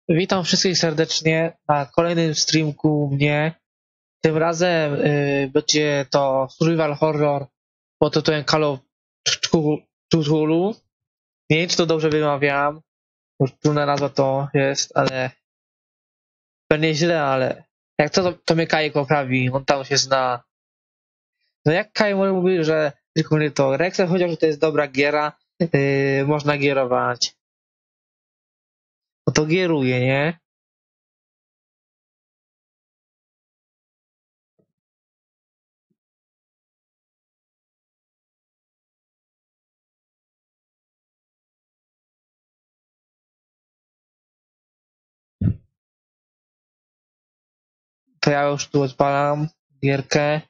Witam wszystkich serdecznie na kolejnym streamku u mnie. Tym razem będzie to survival horror pod tytułem Call of Cthulhu. Nie wiem, czy to dobrze wymawiam. Już trudna nazwa to jest, ale pewnie źle, ale jak to mnie Kaj poprawi, on tam się zna. No jak Kaj może mówić, że tylko mnie to Rexel, chociaż to jest dobra giera, można gierować. No to gieruje, nie? To ja już tu odpalam gierkę.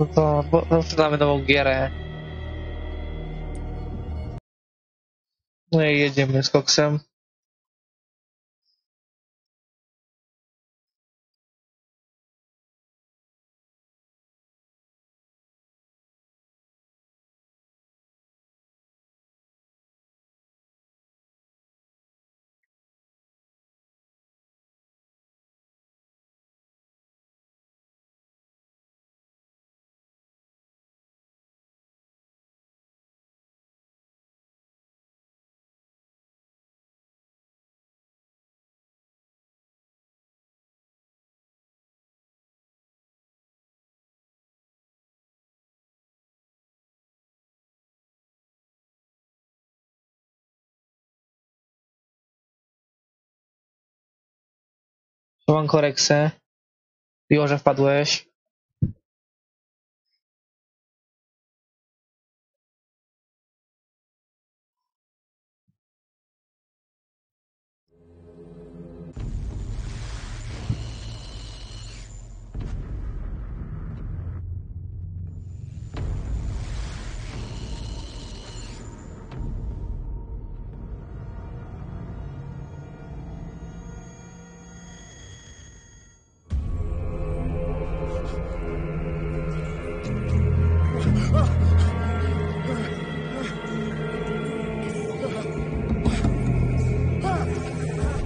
No to sprzedamy nową gierę. No i jedziemy z koksem. Mam koreksę. Miło, że wpadłeś.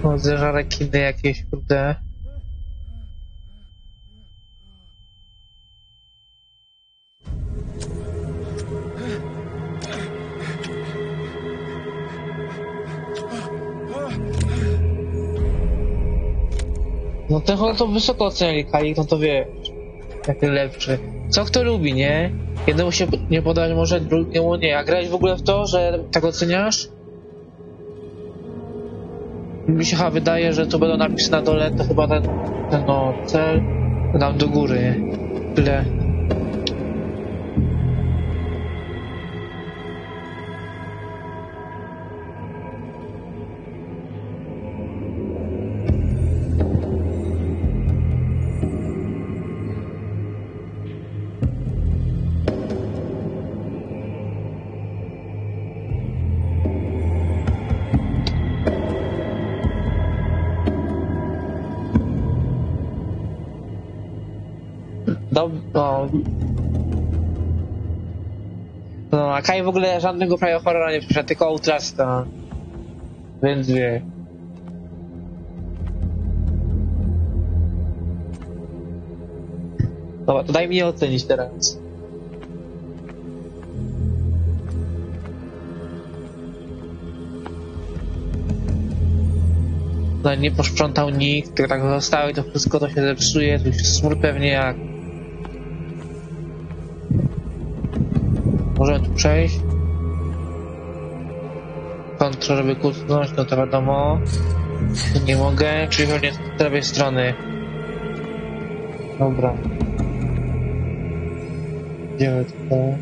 O, zeżarek kiny jakieś, kurde. No ten to wysoko oceniali Kalik, no to wie, jaki lepszy. Co kto lubi, nie? Jednemu się nie podać może, drugiemu nie. A grałeś w ogóle w to, że tak oceniasz? Mi się chyba wydaje, że to będą napisy na dole, to chyba ten no, cel, dam do góry. Tyle. No, a Kai w ogóle żadnego prawie horrora nie przyszedł, tylko Outlasta. Więc wie. Dobra, to daj mi je ocenić teraz. No, nie posprzątał nikt, tylko tak zostało i to wszystko to się zepsuje, to się smród pewnie jak. Możemy tu przejść. Kontrol, żeby kucnąć, no to wiadomo. Tu nie mogę, czyli pewnie z lewej strony. Dobra. Idziemy tutaj.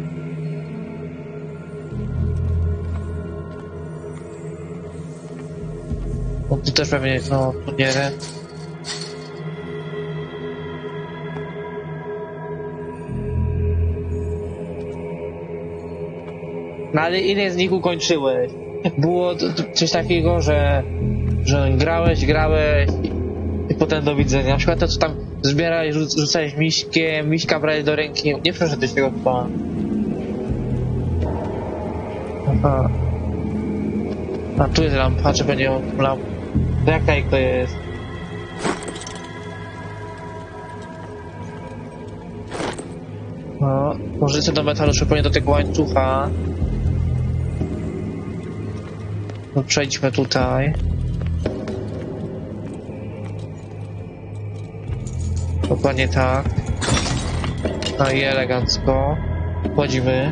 No tu też pewnie, no tu nie. No ale ile z nich ukończyłeś? Było coś takiego, że grałeś i potem do widzenia. Na przykład to, co tam zbierałeś, rzucałeś miśka brałeś do ręki. Nie przeszedłeś tego chyba. Aha. A tu jest lampa, czy będzie lampa? To jak to jest? No, użycie do metalu, przypomnę do tego łańcucha. No, przejdźmy tutaj. Dokładnie tak. No i elegancko. Wchodzimy.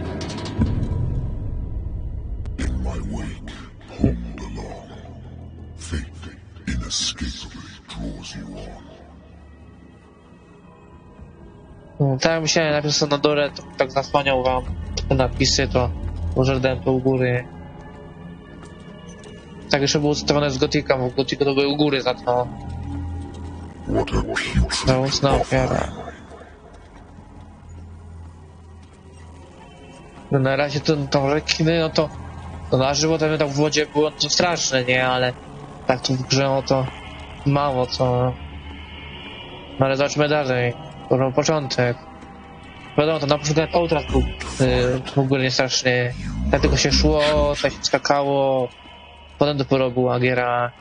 No, tak jak myślałem, najpierw na dole, to tak zasłaniał wam te napisy, to może dałem to u góry. Tak jeszcze było ustawione z Gotika, bo Gotika to były u góry za to. Żałosna ofiara. Na razie to rekiny, no to na żywo to tam w wodzie było to straszne, nie? Ale tak tu w grze, no to mało co. No ale zobaczmy dalej. To był początek. Wiadomo, to na przykład Outlast był w ogóle nie straszny. Tak tylko się szło, tak się skakało. Potem dopiero była giera.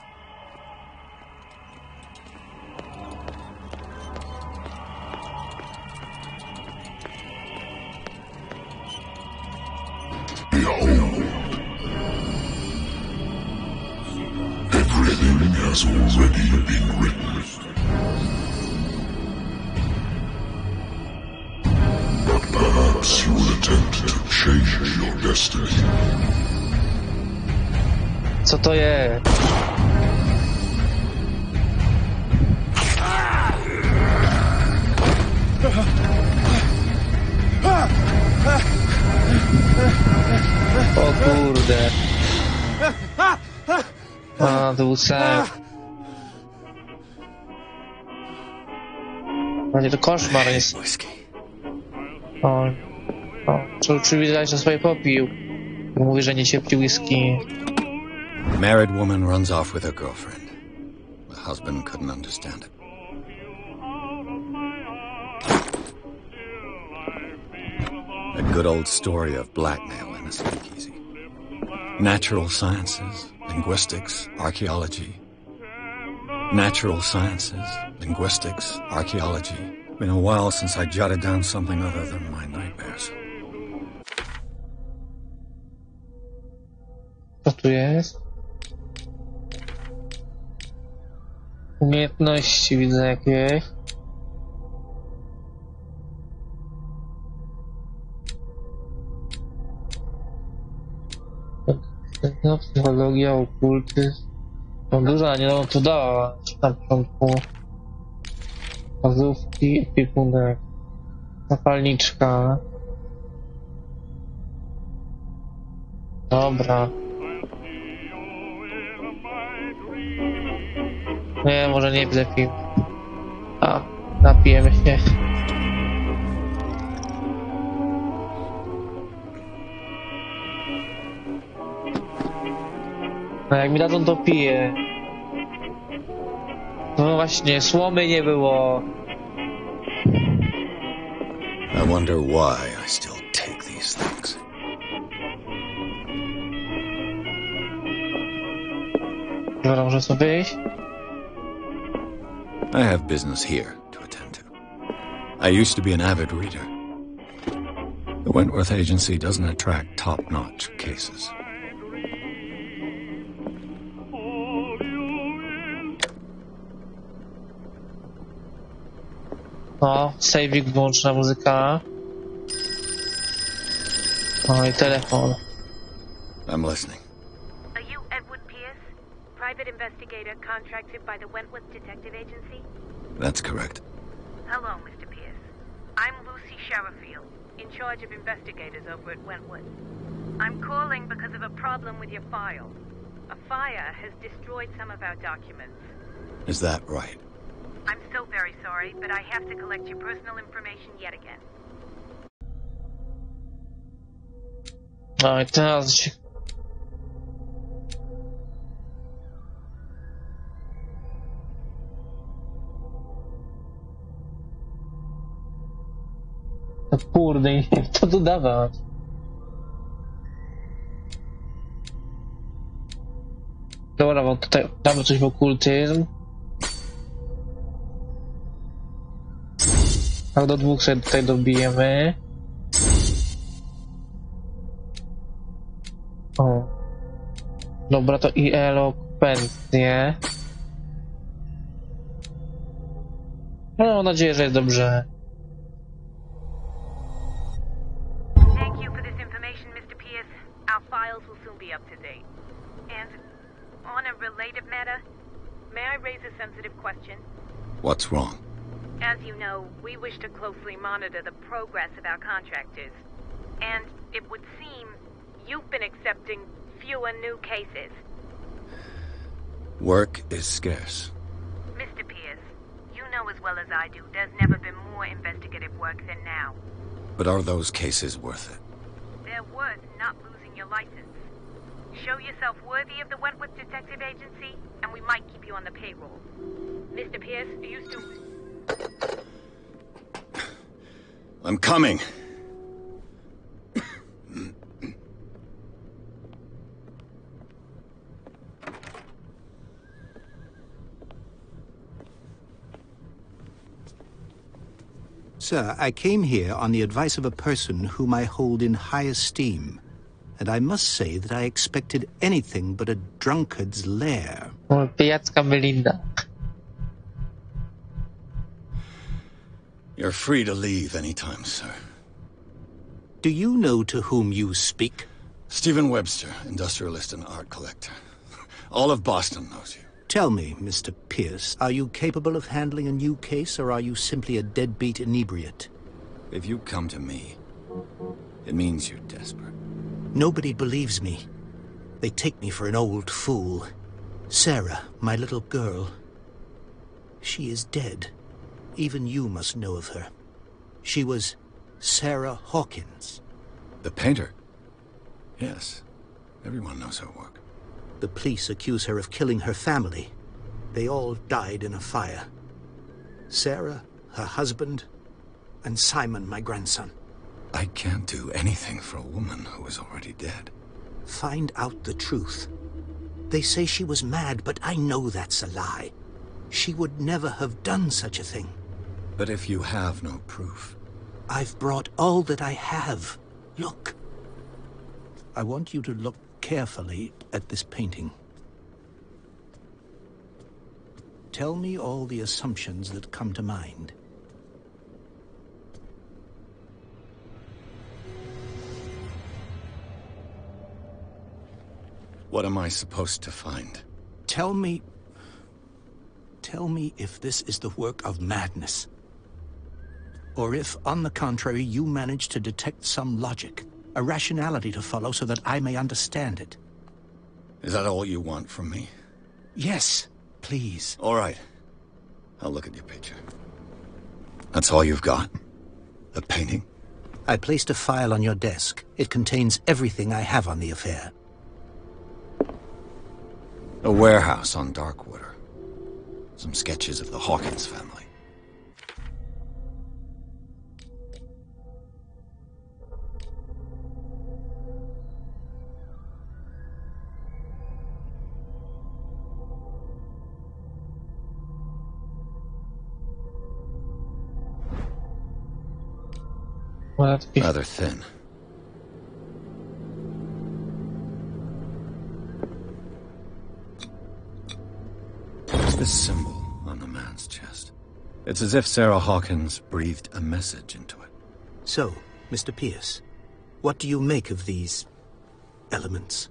Everything has already been written. But perhaps you will attempt to change your destiny. Co to jest? O kurde. A, to był sen. Będzie to koszmar jest. O, trzeba przywitać, że swoje popił. Mówi, że nie cierpi whisky. A married woman runs off with her girlfriend. The husband couldn't understand it. A good old story of blackmail in a speakeasy. Natural sciences, linguistics, archaeology. Natural sciences, linguistics, archaeology. Been a while since I jotted down something other than my nightmares. Co tu jest? Umiejętności widzę jakieś. No, psychologia, okultyzm. No dużo na nie to dała na początku. Wskazówki, ekwipunek. Zapalniczka. Dobra. Nie, może nie lepiej. A, napijemy się. No jak mi dadzą, to piję. No właśnie, słomy nie było. I wonder why I still take these things. Dobra, może sobie wyjść? I have business here to attend to. I used to be an avid reader. The Wentworth Agency doesn't attract top-notch cases. O, save'ik, wyłączna muzyka. O, i telefon. I'm listening. Are you Edward Pierce, private investigator contracted by the Wentworth Detective Agency? That's correct. Hello, Mr. Pierce. I'm Lucy Sherifield, in charge of investigators over at Wentworth. I'm calling because of a problem with your file. A fire has destroyed some of our documents. Is that right? I'm so very sorry, but I have to collect your personal information yet again. No i teraz się... No kurde, nie wiem co tu dawać. Dobra, bo tutaj damy coś w okultyzm. Tak do dwóch sobie tutaj dobijemy. O. Dobra, to i elokwencję. No, mam nadzieję, że jest dobrze. Thank you for this information, Mr. Pierce. Our files will soon be up to date. And on a related matter, may I raise a sensitive question? What's wrong? As you know, we wish to closely monitor the progress of our contractors. And it would seem you've been accepting fewer new cases. Work is scarce. Mr. Pierce, you know as well as I do, there's never been more investigative work than now. But are those cases worth it? They're worth not losing your license. Show yourself worthy of the Wentworth Detective Agency, and we might keep you on the payroll. Mr. Pierce, are you still... I'm coming. Sir, I came here on the advice of a person whom I hold in high esteem, and I must say that I expected anything but a drunkard's lair. Pijacka Melinda. You're free to leave anytime, sir. Do you know to whom you speak? Stephen Webster, industrialist and art collector. All of Boston knows you. Tell me, Mr. Pierce, are you capable of handling a new case, or are you simply a deadbeat inebriate? If you come to me, it means you're desperate. Nobody believes me. They take me for an old fool. Sarah, my little girl, she is dead. Even you must know of her. She was Sarah Hawkins. The painter? Yes. Everyone knows her work. The police accuse her of killing her family. They all died in a fire. Sarah, her husband, and Simon, my grandson. I can't do anything for a woman who is already dead. Find out the truth. They say she was mad, but I know that's a lie. She would never have done such a thing. But if you have no proof... I've brought all that I have. Look. I want you to look carefully at this painting. Tell me all the assumptions that come to mind. What am I supposed to find? Tell me if this is the work of madness. Or if, on the contrary, you manage to detect some logic, a rationality to follow so that I may understand it. Is that all you want from me? Yes, please. All right. I'll look at your picture. That's all you've got? A painting? I placed a file on your desk. It contains everything I have on the affair. A warehouse on Darkwater. Some sketches of the Hawkins family. Rather thin. What's this symbol on the man's chest? It's as if Sarah Hawkins breathed a message into it. So, Mr. Pierce, what do you make of these elements?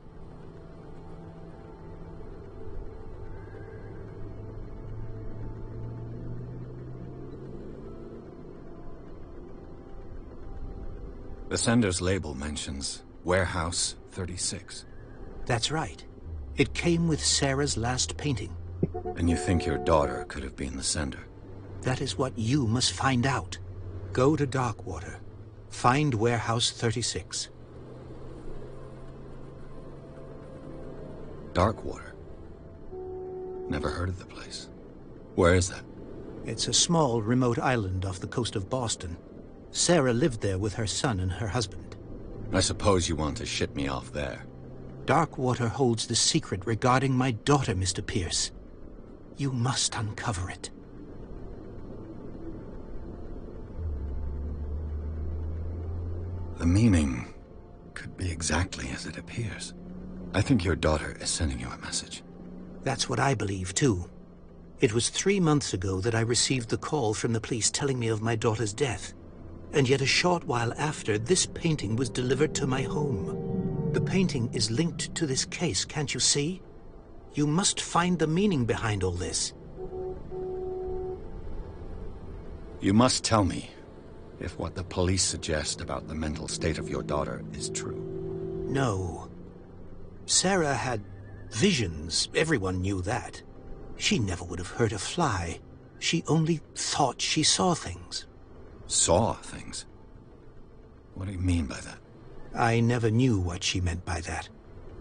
The sender's label mentions Warehouse 36. That's right. It came with Sarah's last painting. And you think your daughter could have been the sender? That is what you must find out. Go to Darkwater. Find Warehouse 36. Darkwater? Never heard of the place. Where is that? It's a small, remote island off the coast of Boston. Sarah lived there with her son and her husband. I suppose you want to ship me off there. Darkwater holds the secret regarding my daughter, Mr. Pierce. You must uncover it. The meaning could be exactly as it appears. I think your daughter is sending you a message. That's what I believe, too. It was 3 months ago that I received the call from the police telling me of my daughter's death. And yet a short while after, this painting was delivered to my home. The painting is linked to this case, can't you see? You must find the meaning behind all this. You must tell me if what the police suggest about the mental state of your daughter is true. No. Sarah had visions. Everyone knew that. She never would have hurt a fly. She only thought she saw things. Saw things? What do you mean by that? I never knew what she meant by that.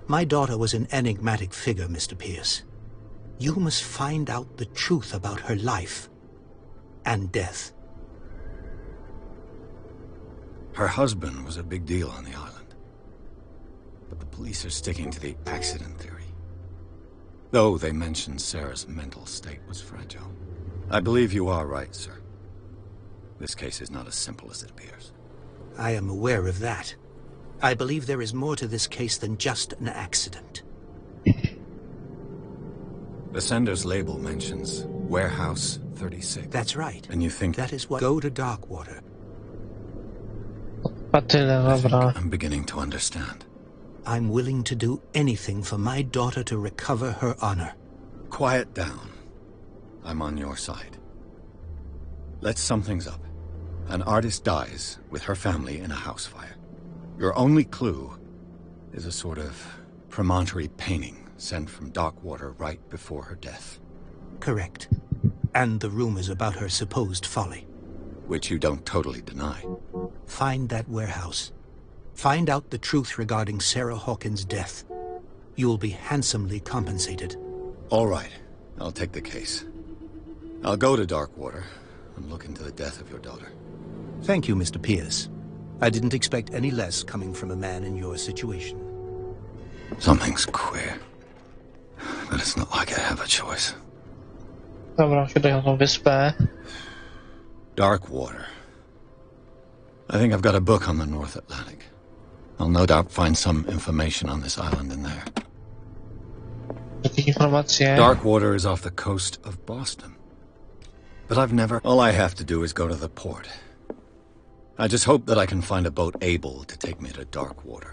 My daughter was an enigmatic figure, Mr. Pierce. You must find out the truth about her life and death. Her husband was a big deal on the island. But the police are sticking to the accident theory. Though they mentioned Sarah's mental state was fragile. I believe you are right, sir. This case is not as simple as it appears. I am aware of that. I believe there is more to this case than just an accident. The sender's label mentions Warehouse 36. That's right. And you think... That is what... Go to Darkwater. A tyle, I think dobra. I'm beginning to understand. I'm willing to do anything for my daughter to recover her honor. Quiet down. I'm on your side. Let's sum things up. An artist dies with her family in a house fire. Your only clue is a sort of promontory painting sent from Darkwater right before her death. Correct. And the rumors about her supposed folly. Which you don't totally deny. Find that warehouse. Find out the truth regarding Sarah Hawkins' death. You'll be handsomely compensated. All right. I'll take the case. I'll go to Darkwater and look into the death of your daughter. Thank you, Mr. Pierce. I didn't expect any less coming from a man in your situation. Something's queer. But it's not like I have a choice. Dobra, siadaj na tą wyspę. Darkwater. I think I've got a book on the North Atlantic. I'll no doubt find some information on this island in there. Jakieś informacje. Darkwater is off the coast of Boston. But I've never... All I have to do is go to the port. I just hope that I can find a boat able to take me to Darkwater.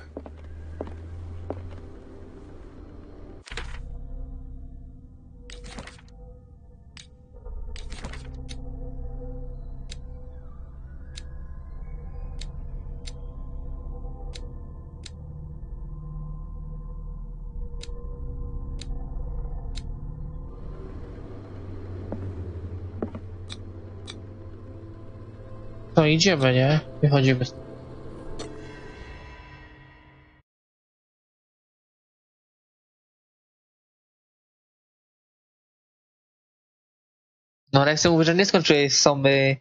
To idziemy, nie? Wychodzimy. No, ale jak sobie mówię, że nie skończyłeś somy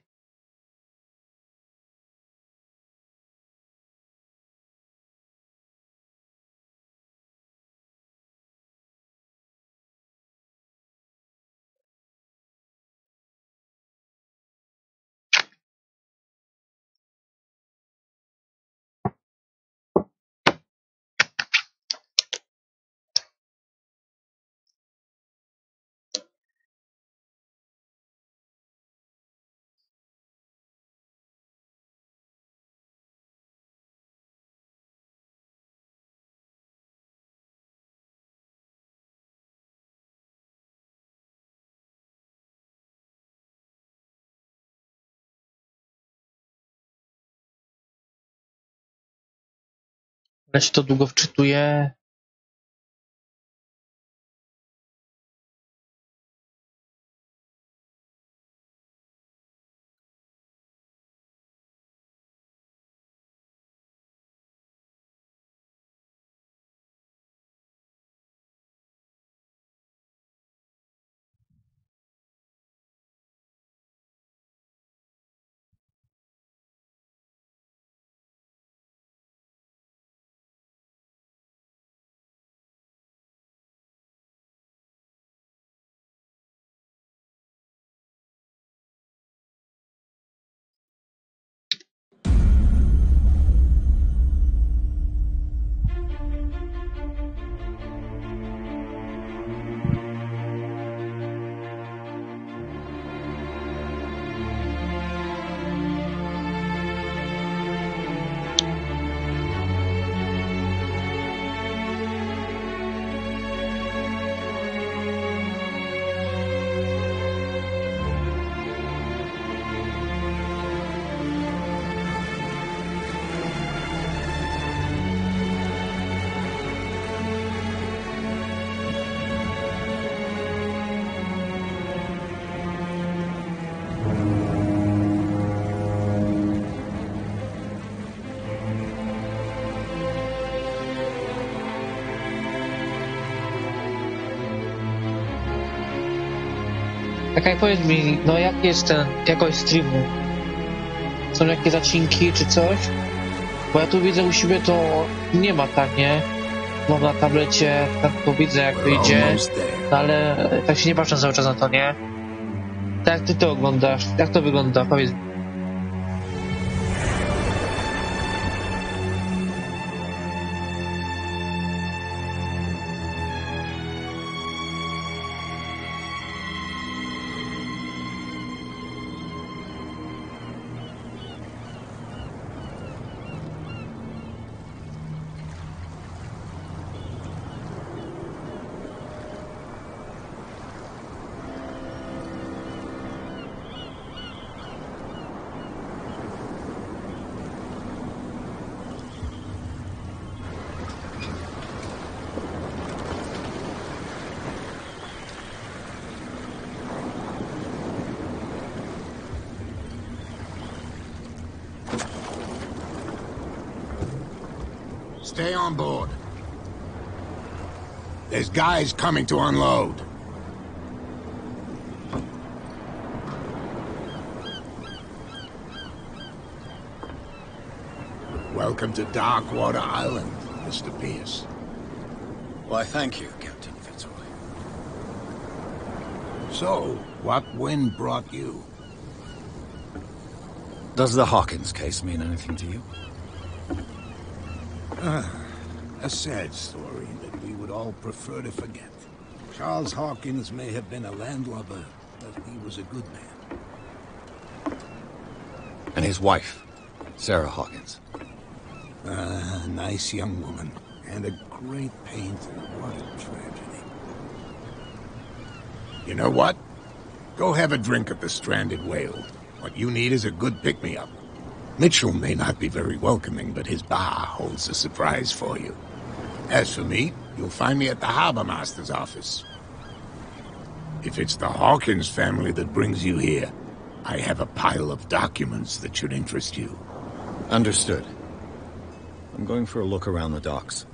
ale się to długo wczytuje. Czekaj, powiedz mi, no jak jest ten, jakość streamu? Są jakieś zacinki czy coś? Bo ja tu widzę u siebie to nie ma tak, nie? Mam na tablecie, tak to widzę jak wyjdzie, no ale tak się nie patrzę cały czas na to, nie? Tak jak ty to oglądasz? Jak to wygląda? Powiedz mi. Stay on board. There's guys coming to unload. Welcome to Darkwater Island, Mr. Pierce. Why, thank you, Captain Fitzroy. So, what wind brought you? Does the Hawkins case mean anything to you? A sad story that we would all prefer to forget. Charles Hawkins may have been a landlubber, but he was a good man. And his wife, Sarah Hawkins. A nice young woman, and a great painter. What a tragedy. You know what? Go have a drink at the Stranded Whale. What you need is a good pick-me-up. Mitchell may not be very welcoming, but his bar holds a surprise for you. As for me, you'll find me at the Harbor Master's office. If it's the Hawkins family that brings you here, I have a pile of documents that should interest you. Understood. I'm going for a look around the docks.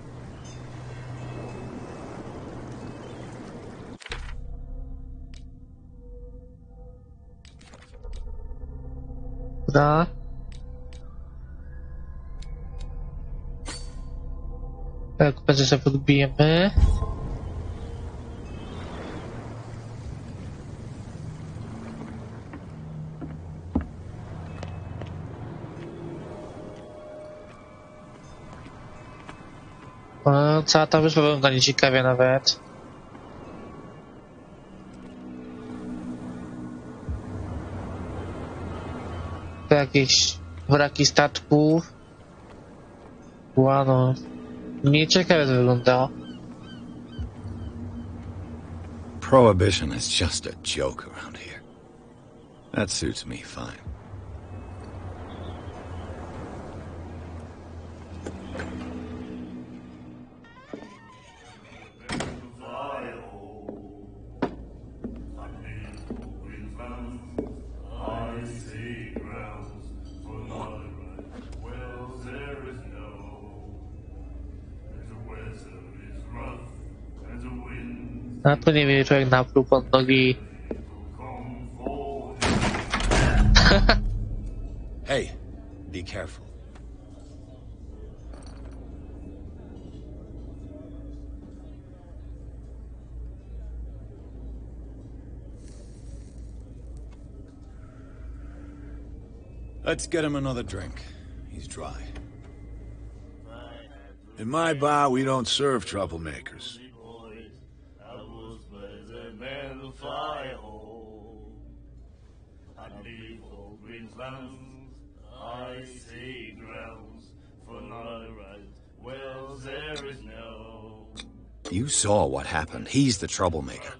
Da. Tak, będzie sobie podbijemy. Cała ta wyspa wygląda nieciekawie nawet. To jakieś wraki statków. Łano. Nieciekawie to wygląda. Prohibition is just a joke around here. That suits me fine. Na to nie wiem, człowiek napluł pod nogi. Hey, be careful. Let's get him another drink. He's dry. In my bar, we don't serve troublemakers. You saw what happened. He's the troublemaker.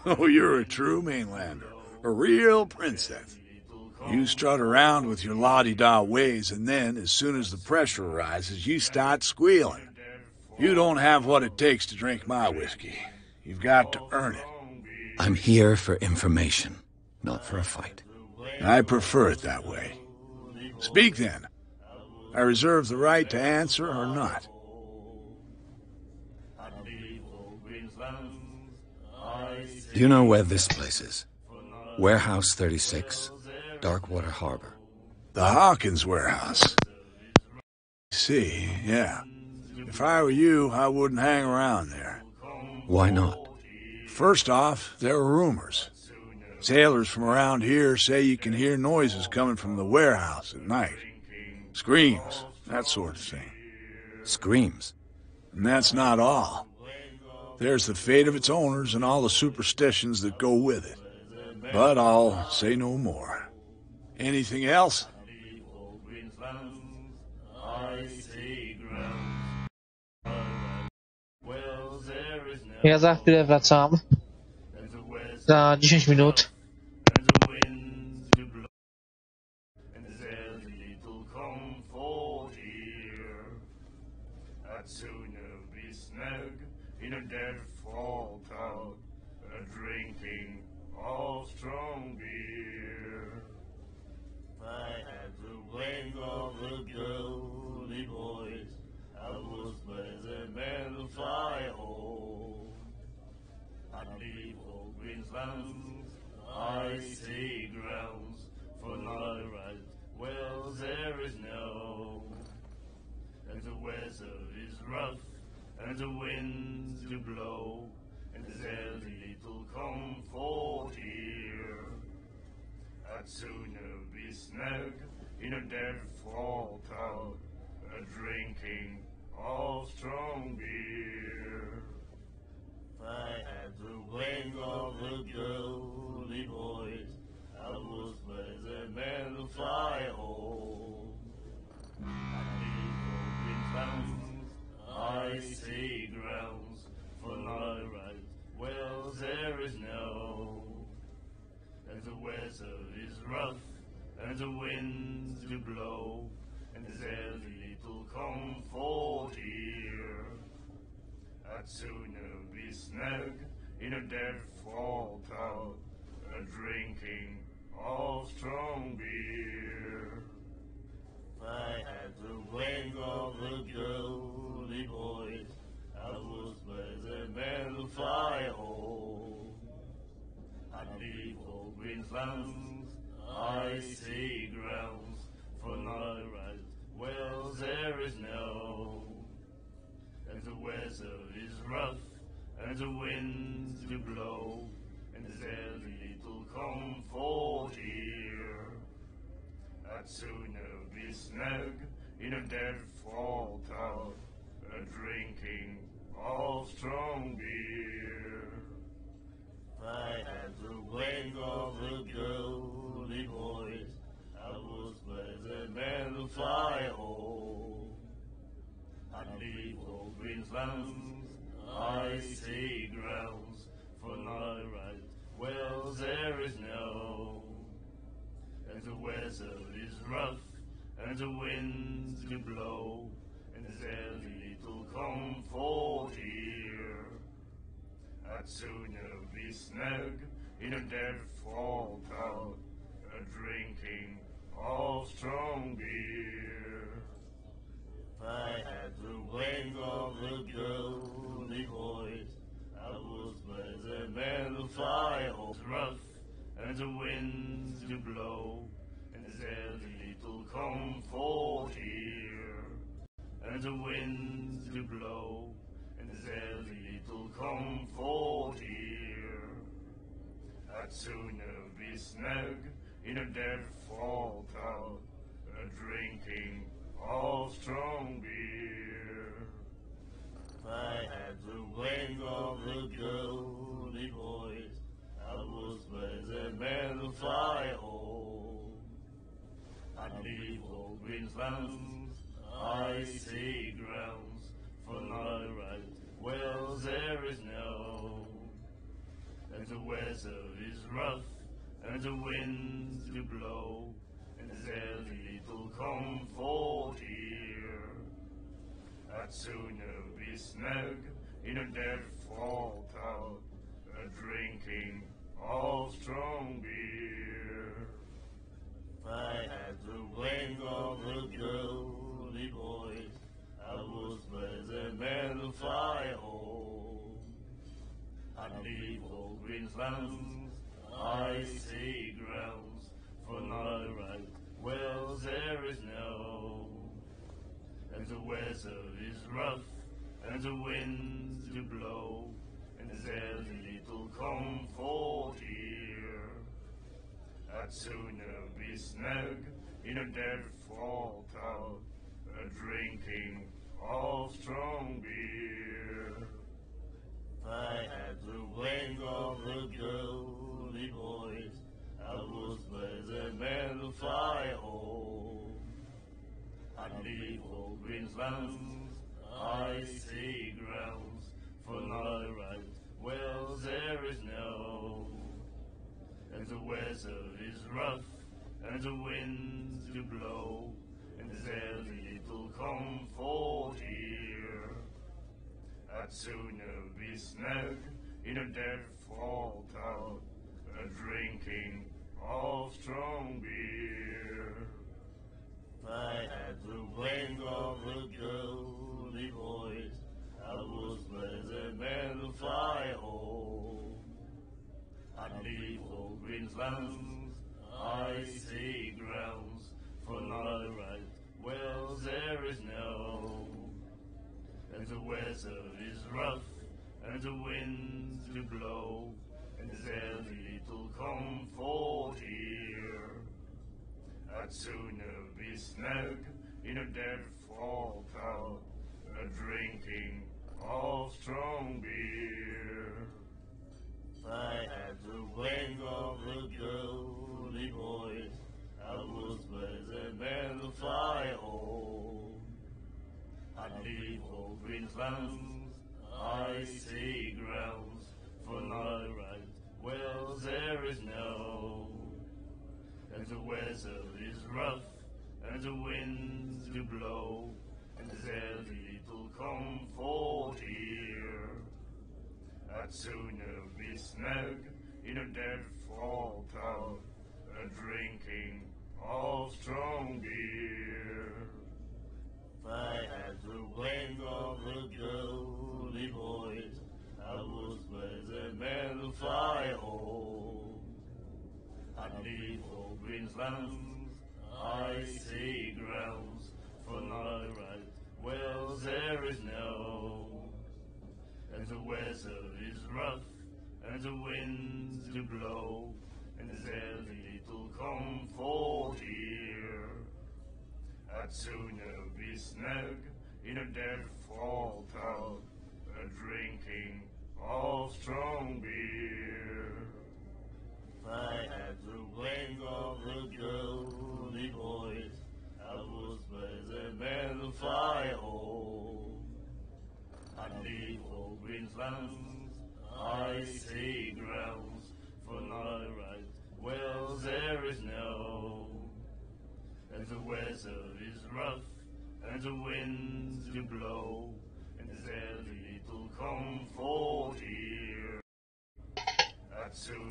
Oh, you're a true mainlander. A real princess. You strut around with your la-di-da ways, and then, as soon as the pressure arises, you start squealing. You don't have what it takes to drink my whiskey. You've got to earn it. I'm here for information, not for a fight. I prefer it that way. Speak then. I reserve the right to answer or not. Do you know where this place is? Warehouse 36, Darkwater Harbor. The Hawkins warehouse. See, yeah. If I were you, I wouldn't hang around there. Why not? First off, there are rumors. Sailors from around here say you can hear noises coming from the warehouse at night. Screams, that sort of thing. Screams. And that's not all. There's the fate of its owners and all the superstitions that go with it. But I'll say no more. Anything else? Ja za chwilę wracam. Za 10 minut. I see grounds for my right. Well, there is no, and the weather is rough, and the winds do blow, and there's little comfort here. I'd sooner be snug in a dead-fall tub, drinking of strong beer. If I had the wing of the girly boys, I would play the men of fire home. I see grounds for my right. Well, there is no, and the weather is rough, and the winds do blow, and there's little comfort here. I'd sooner be snug in a dead-fall tub, drinking of strong beer. If I had the wing of the girly boys, I would play the men of fire home. I'd leave all green lands, I see grounds for my right. Well, there is no, and the weather is rough, and the winds do blow, and there's little comfort here. I'd sooner be snug in a dead-fall tub, drinking of strong beer. If I had the wing of the girly boys, I would play the men of fire home. I'd leave all green lands, I see grounds for my right. Well, there is no, and the weather is rough, and the winds do blow, and there's little comfort here. I'd sooner be snug in a dead-fall tub, drinking of strong beer. If I had the wing of the girly boys, I would play the men of fire. It's rough, and the winds do blow, and there's little comfort here. And the winds do blow, and there's little comfort here. I'd sooner be snug in a dead-fall tub, drinking of strong beer. If I had the wing of the girly boys, I would play the men of fire home. I'd leave all green lands, I see grounds for my right. Well, there is no, and the weather is rough, and the winds do blow, and there's little comfort here. I'd sooner be snug in a dead-fall tub, drinking of strong beer. If I had the wing of the girly boys, I would play the men of fire home. I'd leave all green lands, I see grounds for not right. Well, there is no. And the weather is rough, and the winds do blow, and there's little comfort here. I'd sooner be snug in a dead fall tub, drinking of strong beer. If I had the wing of the girly boys, I was by the man fly home. I'd leave old Greenslands, I see grounds for not right. Well, there is no. And the weather is rough, and the winds do blow, and there's little comfort here. I'd sooner be snug in a dead fall tub, drinking of strong beer. If I had the wing of the girly boys, I was by the man fly home. I'd leave old Greenslands, I see grounds for not right. Well, there is no. And the weather is rough, and the winds do blow, and there's little comfort here. I'd sooner be snug in a dead fall tub, drinking of strong beer. If I had the wing of the girly boys, I was by the man fly home. I'd leave old Greenslands, I see grounds for not right. Well, there is no. And the weather is rough, and the winds do blow, and there's little comfort here. I'd sooner be snug in a dead fall tub, drinking of strong beer. If I had the wing of the girly boys, I was by the man fly home. I'd leave old Greenslands, I see grounds for not right. Well, there is no. And the weather is rough, and the winds do blow, and there's little comfort here. I'd sooner be snug in a dead fall tub, drinking of strong beer. If I had the wing of the girly boys, I was by the man fly home. I'd leave old Greenslands, I see grounds for not right. Well, there is no. And the weather is rough, and the winds do blow, and there's little comfort here.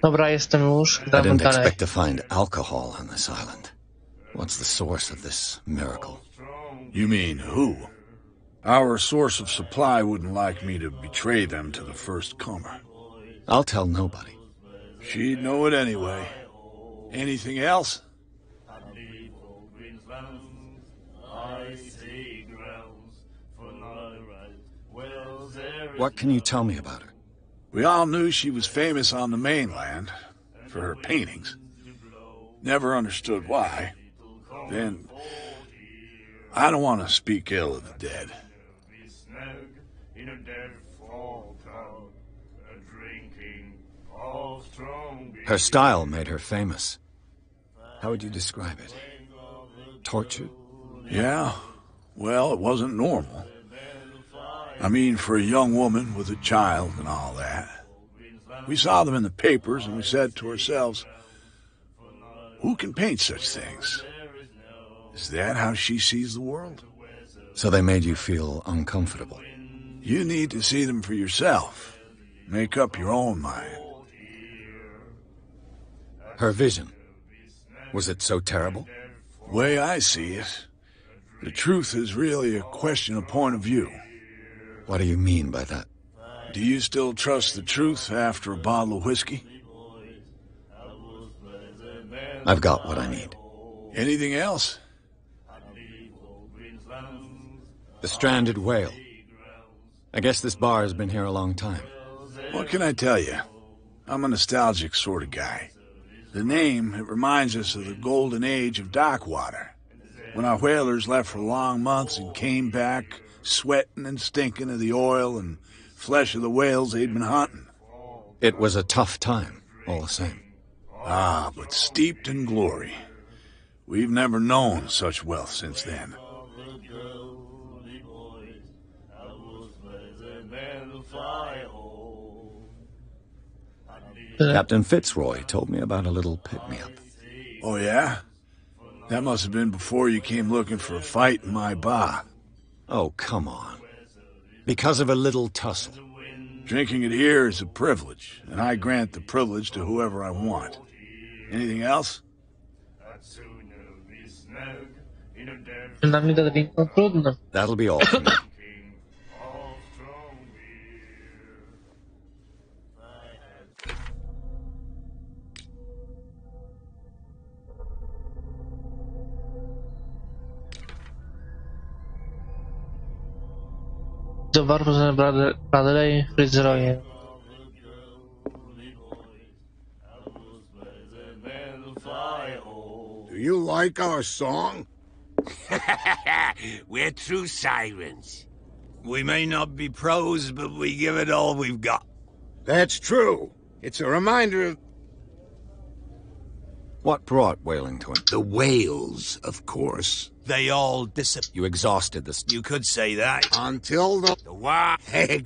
Dobra, jestem już. I Gramy didn't dalej. expect to find alcohol on this island. What's the source of this miracle? You mean who? Our source of supply wouldn't like me to betray them to the first comer. I'll tell nobody. She'd know it anyway. Anything else? What can you tell me about her? We all knew she was famous on the mainland for her paintings. Never understood why. Then, I don't want to speak ill of the dead. Her style made her famous. How would you describe it? Tortured? Yeah? Well, it wasn't normal. I mean, for a young woman with a child and all that. We saw them in the papers and we said to ourselves, who can paint such things? Is that how she sees the world? So they made you feel uncomfortable. You need to see them for yourself. Make up your own mind. Her vision. Was it so terrible? The way I see it, the truth is really a question of point of view. What do you mean by that? Do you still trust the truth after a bottle of whiskey? I've got what I need. Anything else? The stranded whale. I guess this bar has been here a long time. What can I tell you? I'm a nostalgic sort of guy. The name, it reminds us of the golden age of dock water, when our whalers left for long months and came back sweating and stinking of the oil and flesh of the whales they'd been hunting. It was a tough time, all the same. Ah, but steeped in glory. We've never known such wealth since then. Captain Fitzroy told me about a little pick-me-up. Oh, yeah? That must have been before you came looking for a fight in my bar. Oh, come on. Because of a little tussle. Drinking it here is a privilege, and I grant the privilege to whoever I want. Anything else? Przynajmniej do drinku trudno. That'll be all for me. Do baru Bradley Fitzroy. Do you like our song? We're true sirens. We may not be pros, but we give it all we've got. That's true. It's a reminder of... What brought whaling to him? The whales, of course. They all disappeared. You exhausted this. You could say that. Until the... The what? Hey,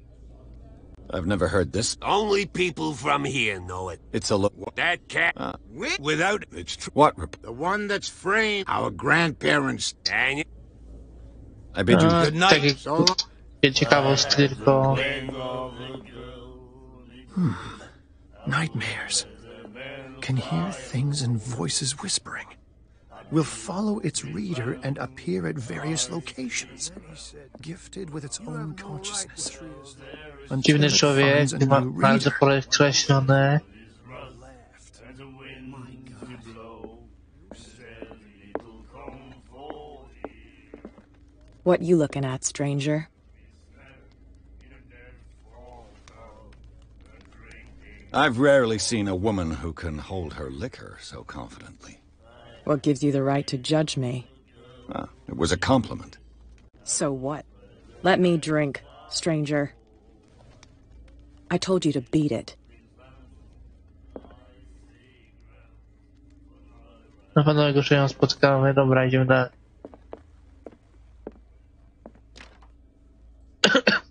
I've never heard this. Only people from here know it. It's a look. That cat. Without... it's true. What? The one that's framed. Our grandparents... And I bid you Good night. Takie So long. ciekawostki tylko. Nightmares. Can hear things and voices whispering. Will follow its reader and appear at various locations. Gifted with its own consciousness. Until Dziwny it człowiek, finds a ma new bardzo reader. podkreślone. What you looking at, stranger? I've rarely seen a woman who can hold her liquor so confidently. What gives you the right to judge me? It was a compliment. So what? Let me drink, stranger. I told you to beat it. Na pewno jego się ją spotkamy. Dobra, idziemy dalej.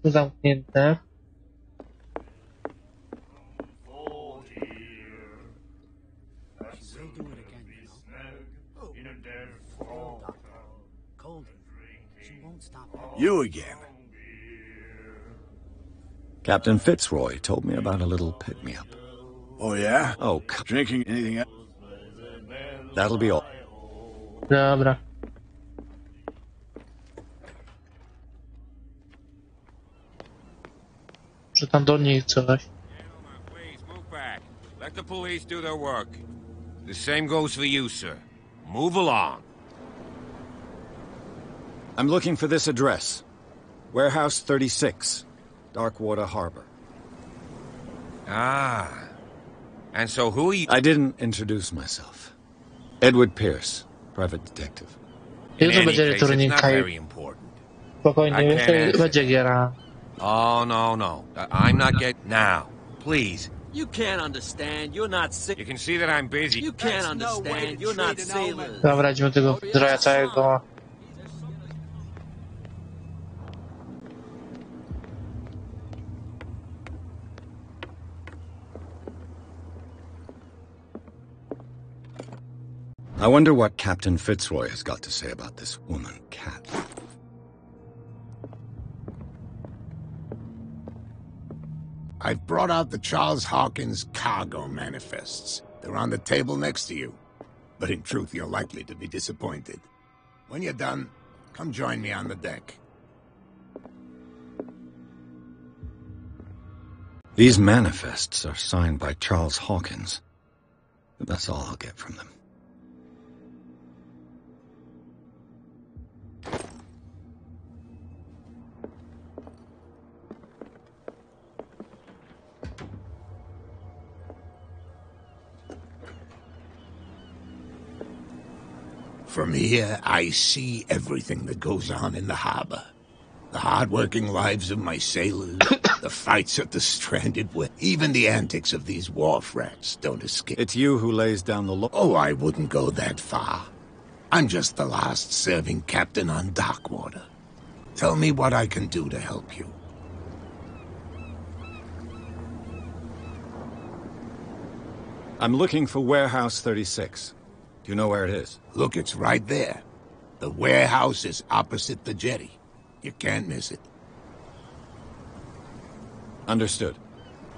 Zamknięte. You again. Captain Fitzroy told me about a little pick-me-up. Oh, yeah? Oh, Drinking anything else? that'll be all. Dobra. Że tam do nich coś. please move back. Let the police do their work. The same goes for you, sir. Move along. I'm looking for this address. Warehouse 36, Darkwater Harbor. Ah. And so who are you? I didn't introduce myself. Edward Pierce, private detective. In Jutro any będzie case, it's not turninka very i important. spokojnie, I can't jeszcze answer. będzie giera. Oh, no. I'm not getting... Now, please. You can't understand. You're not sick. You can see that I'm busy. You can't understand. You're not sailors. Dobra, idziemy tego zdroja całego. I wonder what Captain Fitzroy has got to say about this woman, Cat. I've brought out the Charles Hawkins cargo manifests. They're on the table next to you. But in truth, you're likely to be disappointed. When you're done, come join me on the deck. These manifests are signed by Charles Hawkins. But that's all I'll get from them. From here, I see everything that goes on in the harbor. The hard-working lives of my sailors, the fights at the stranded whale, even the antics of these wharf rats don't escape. It's you who lays down the law. Oh, I wouldn't go that far. I'm just the last serving captain on Darkwater. Tell me what I can do to help you. I'm looking for Warehouse 36. Do you know where it is? Look, it's right there. The warehouse is opposite the jetty. You can't miss it. Understood.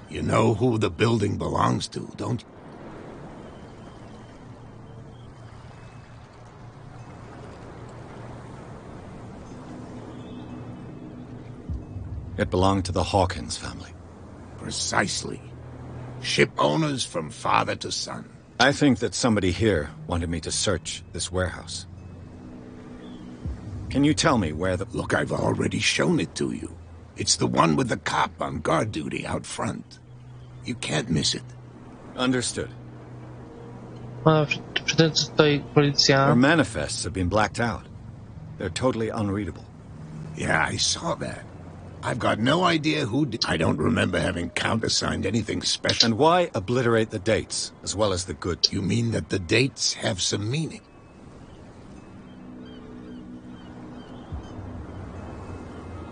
You know who the building belongs to, don't you? It belonged to the Hawkins family. Precisely. Ship owners from father to son. I think that somebody here wanted me to search this warehouse. Can you tell me where the... Look, I've already shown it to you. It's the one with the cop on guard duty out front. You can't miss it. Understood. Przy tym stoi policja. Their manifests have been blacked out. They're totally unreadable. Yeah, I saw that. I've got no idea who did. I don't remember having countersigned anything special. And why obliterate the dates, as well as the good? You mean that the dates have some meaning?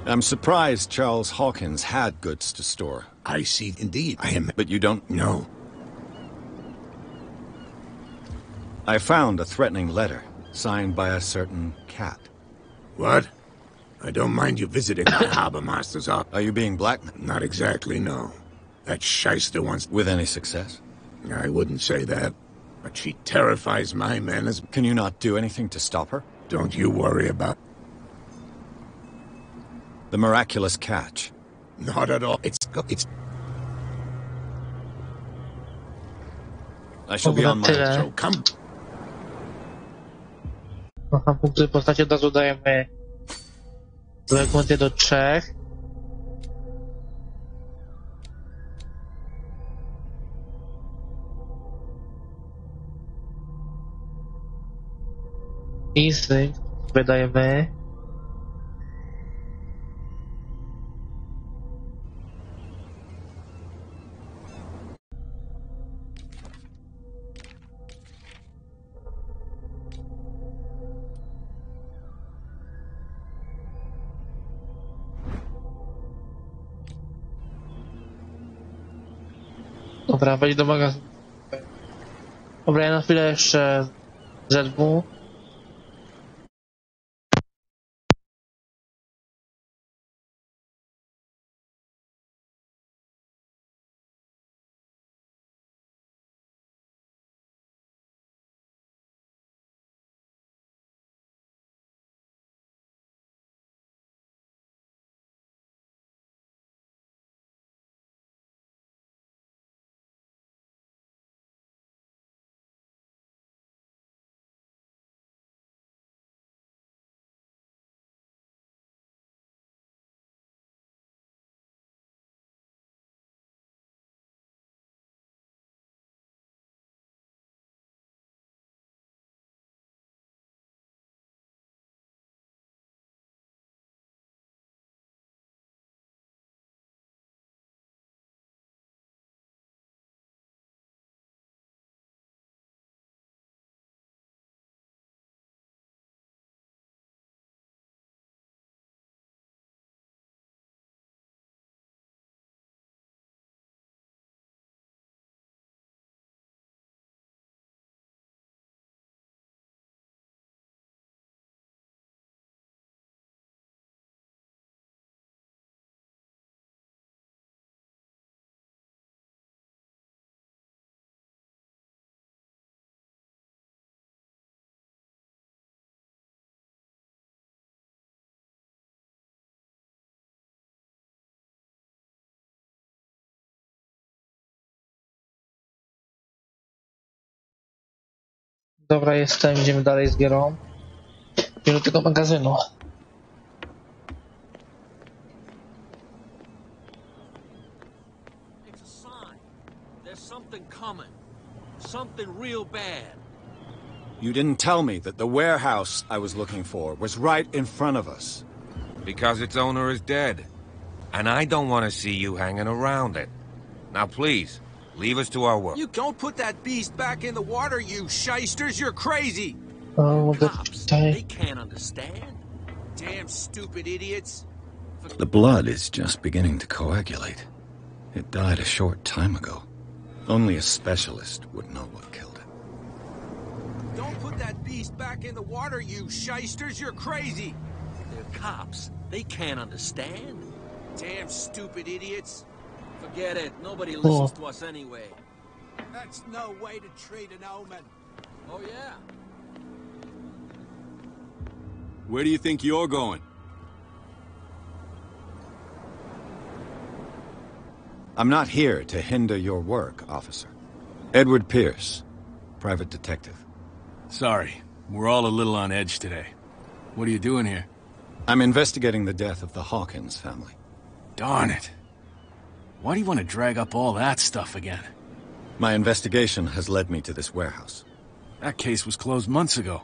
I'm surprised Charles Hawkins had goods to store. I see, indeed. I am... But you don't... No. I found a threatening letter, signed by a certain cat. What? I don't mind you visiting the harbor master's office. Are you being blackmailed? Not exactly, no. That shyster wants... With any success? I wouldn't say that. But she terrifies my men as... Can you not do anything to stop her? Don't you worry about... The miraculous catch. Not at all. It's... I shall be on my... So come... Aha, punkty postaci od razu dajemy do 3. Instynkt wydajemy. Dobra, wejdź do magazynu. Dobra, ja na chwilę jeszcze ZW. Dobra, jestem, idziemy dalej z gierą. Idziemy do tego magazynu. It's a sign. There's something coming. Something real bad. You didn't tell me that the warehouse I was looking for was right in front of us. Because its owner is dead. And I don't want to see you hanging around it. Now please, leave us to our work. You don't put that beast back in the water, you shysters! You're crazy! Cops, they can't understand. Damn stupid idiots. The blood is just beginning to coagulate. It died a short time ago. Only a specialist would know what killed it. Don't put that beast back in the water, you shysters! You're crazy! They're cops. They can't understand. Damn stupid idiots. Forget it. Nobody listens to us anyway. That's no way to treat an omen. Oh, yeah? Where do you think you're going? I'm not here to hinder your work, officer. Edward Pierce, private detective. Sorry, we're all a little on edge today. What are you doing here? I'm investigating the death of the Hawkins family. Darn it. Why do you want to drag up all that stuff again? My investigation has led me to this warehouse. That case was closed months ago.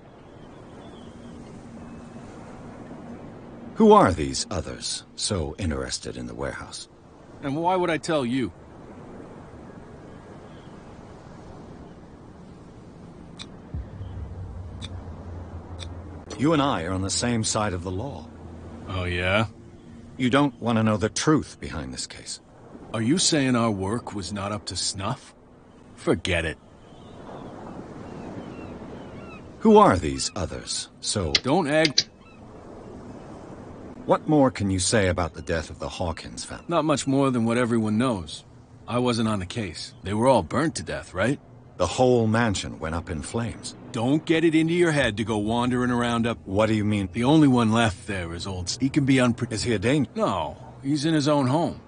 Who are these others so interested in the warehouse? And why would I tell you? You and I are on the same side of the law. Oh, yeah? You don't want to know the truth behind this case. Are you saying our work was not up to snuff? Forget it. Who are these others? So... Don't act... What more can you say about the death of the Hawkins family? Not much more than what everyone knows. I wasn't on the case. They were all burnt to death, right? The whole mansion went up in flames. Don't get it into your head to go wandering around up... What do you mean? The only one left there is old... He can be Is he a danger? No, he's in his own home.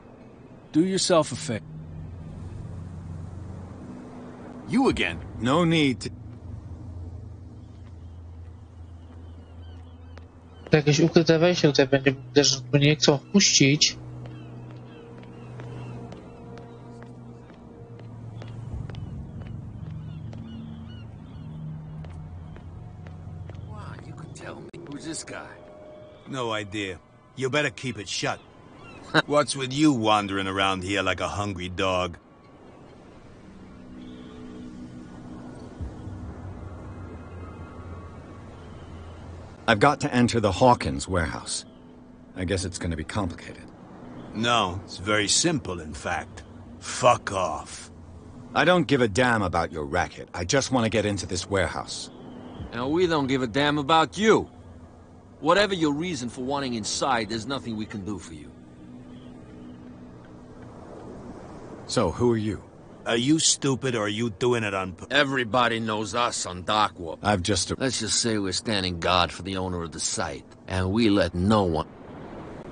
Do yourself a favor. You again? No need to... Jakieś ukryte wejście tutaj będzie, też mnie nie chcą wpuścić. Wow, you could tell me. Who's this guy? No idea. You better keep it shut. What's with you wandering around here like a hungry dog? I've got to enter the Hawkins warehouse. I guess it's going to be complicated. No, it's very simple, in fact. Fuck off. I don't give a damn about your racket. I just want to get into this warehouse. And we don't give a damn about you. Whatever your reason for wanting inside, there's nothing we can do for you. So, who are you? Are you stupid or are you doing it on... Everybody knows us on Darkwarp. I've just... Let's just say we're standing guard for the owner of the site. And we let no one...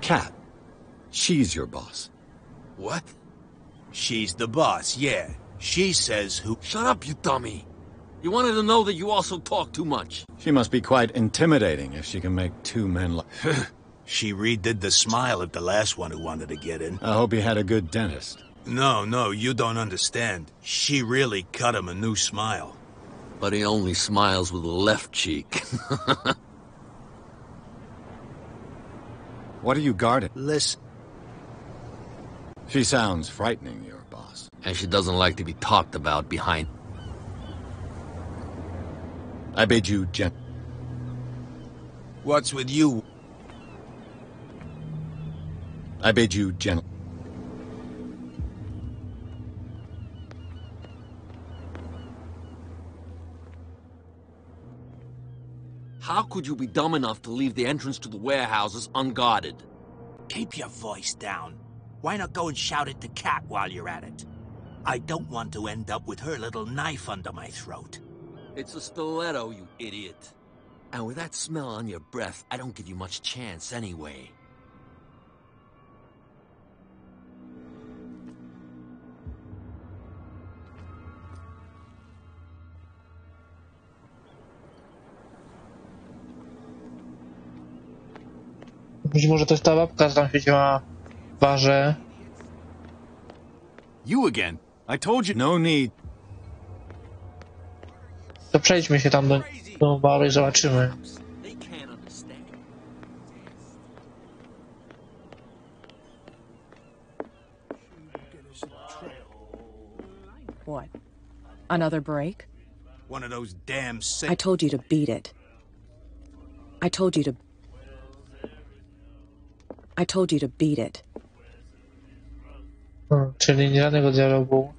Kat. She's your boss. What? She's the boss, yeah. She says who... Shut up, you dummy. You wanted to know that you also talk too much. She must be quite intimidating if she can make two men like... She redid the smile at the last one who wanted to get in. I hope he had a good dentist. No, you don't understand. She really cut him a new smile. But he only smiles with the left cheek. What are you guarding? Listen. She sounds frightening, your boss. And she doesn't like to be talked about behind... I bid you What's with you? I bid you gentle. How could you be dumb enough to leave the entrance to the warehouses unguarded? Keep your voice down. Why not go and shout at the cat while you're at it? I don't want to end up with her little knife under my throat. It's a stiletto, you idiot. And with that smell on your breath, I don't give you much chance anyway. Być może to jest ta babka, co tam siedziała w barze. You again? I told you... No need. To przejdźmy się tam do... No, dalej zobaczymy. They can't understand. What? Another break? One of those damn I told you to beat it. I told you to beat it. Czyli żadnego dialogu.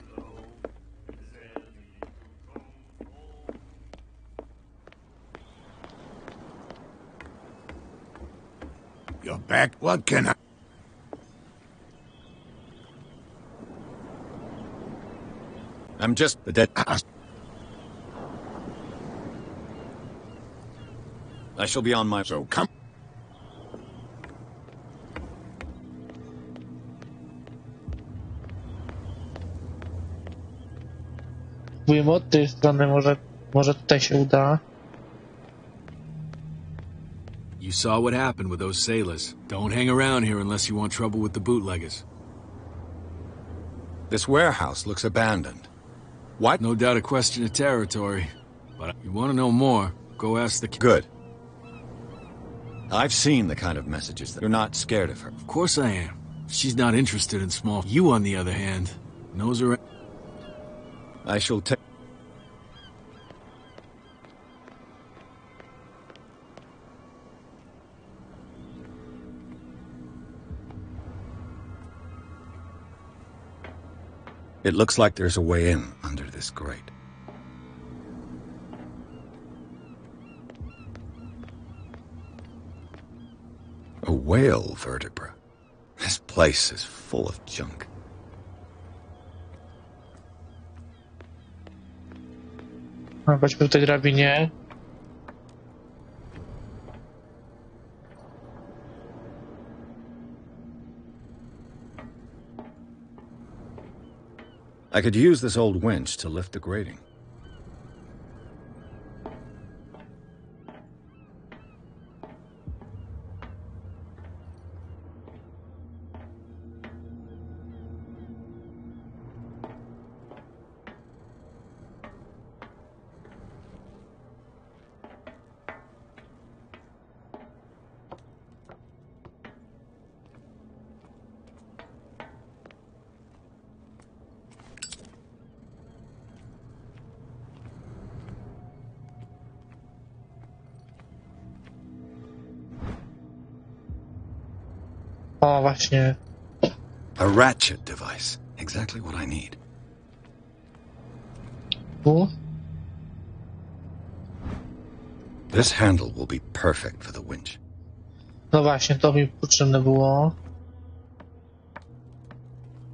You're back. What can I... I'm just the dead. I shall be on my... So come... Próbujemy od tej strony, może tutaj się uda. You saw what happened with those sailors. Don't hang around here unless you want trouble with the bootleggers. This warehouse looks abandoned. What? No doubt a question of territory. But if you want to know more, go ask the... Good. I've seen the kind of messages that you're not scared of her. Of course I am. She's not interested in small... You, on the other hand, knows her... I shall take... It looks like there's a way in under this grate. A whale vertebra. This place is full of junk. Chodźmy po tej drabinie. I could use this old winch to lift the grating. O, właśnie. A ratchet device. Exactly what I need. Tu? This handle will be perfect for the winch. No właśnie, to mi potrzebne było.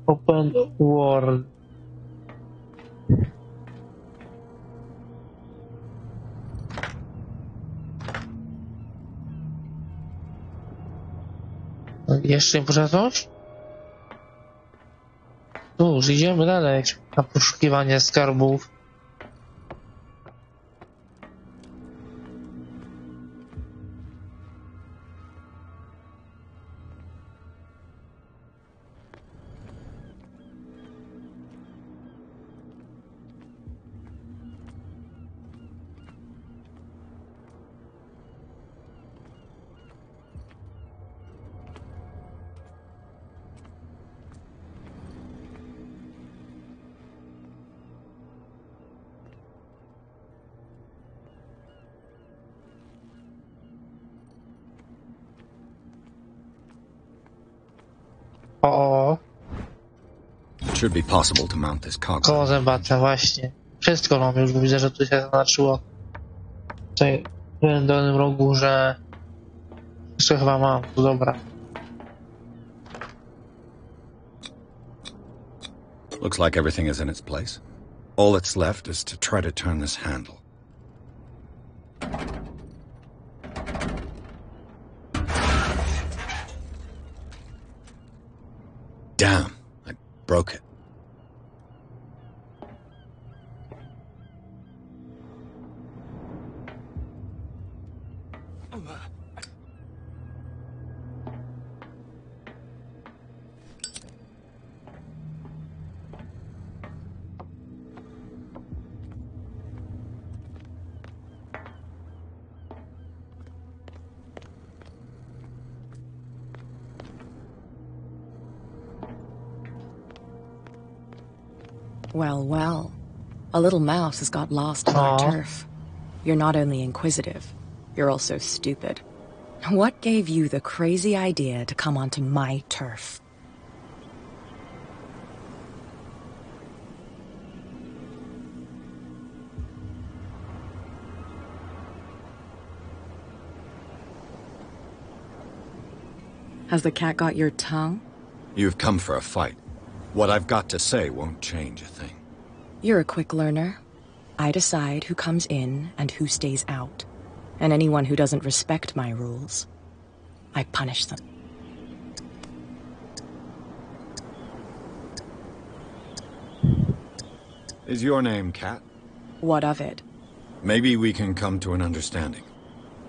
Open world. Jeszcze nie potrzeba coś? Już idziemy dalej na poszukiwanie skarbów. O, It should be possible to mount this cargo. koło zębate, właśnie. Wszystko mam już, bo widzę, że tu się zaznaczyło tutaj w dolnym rogu, że jeszcze chyba mam, to dobra. Looks like everything is in its place. All that's left is to try to turn this handle. Damn, I broke it. Well, well. A little mouse has got lost on our turf. You're not only inquisitive, you're also stupid. What gave you the crazy idea to come onto my turf? Has the cat got your tongue? You've come for a fight. What I've got to say won't change a thing. You're a quick learner. I decide who comes in and who stays out. And anyone who doesn't respect my rules, I punish them. Is your name Cat? What of it? Maybe we can come to an understanding.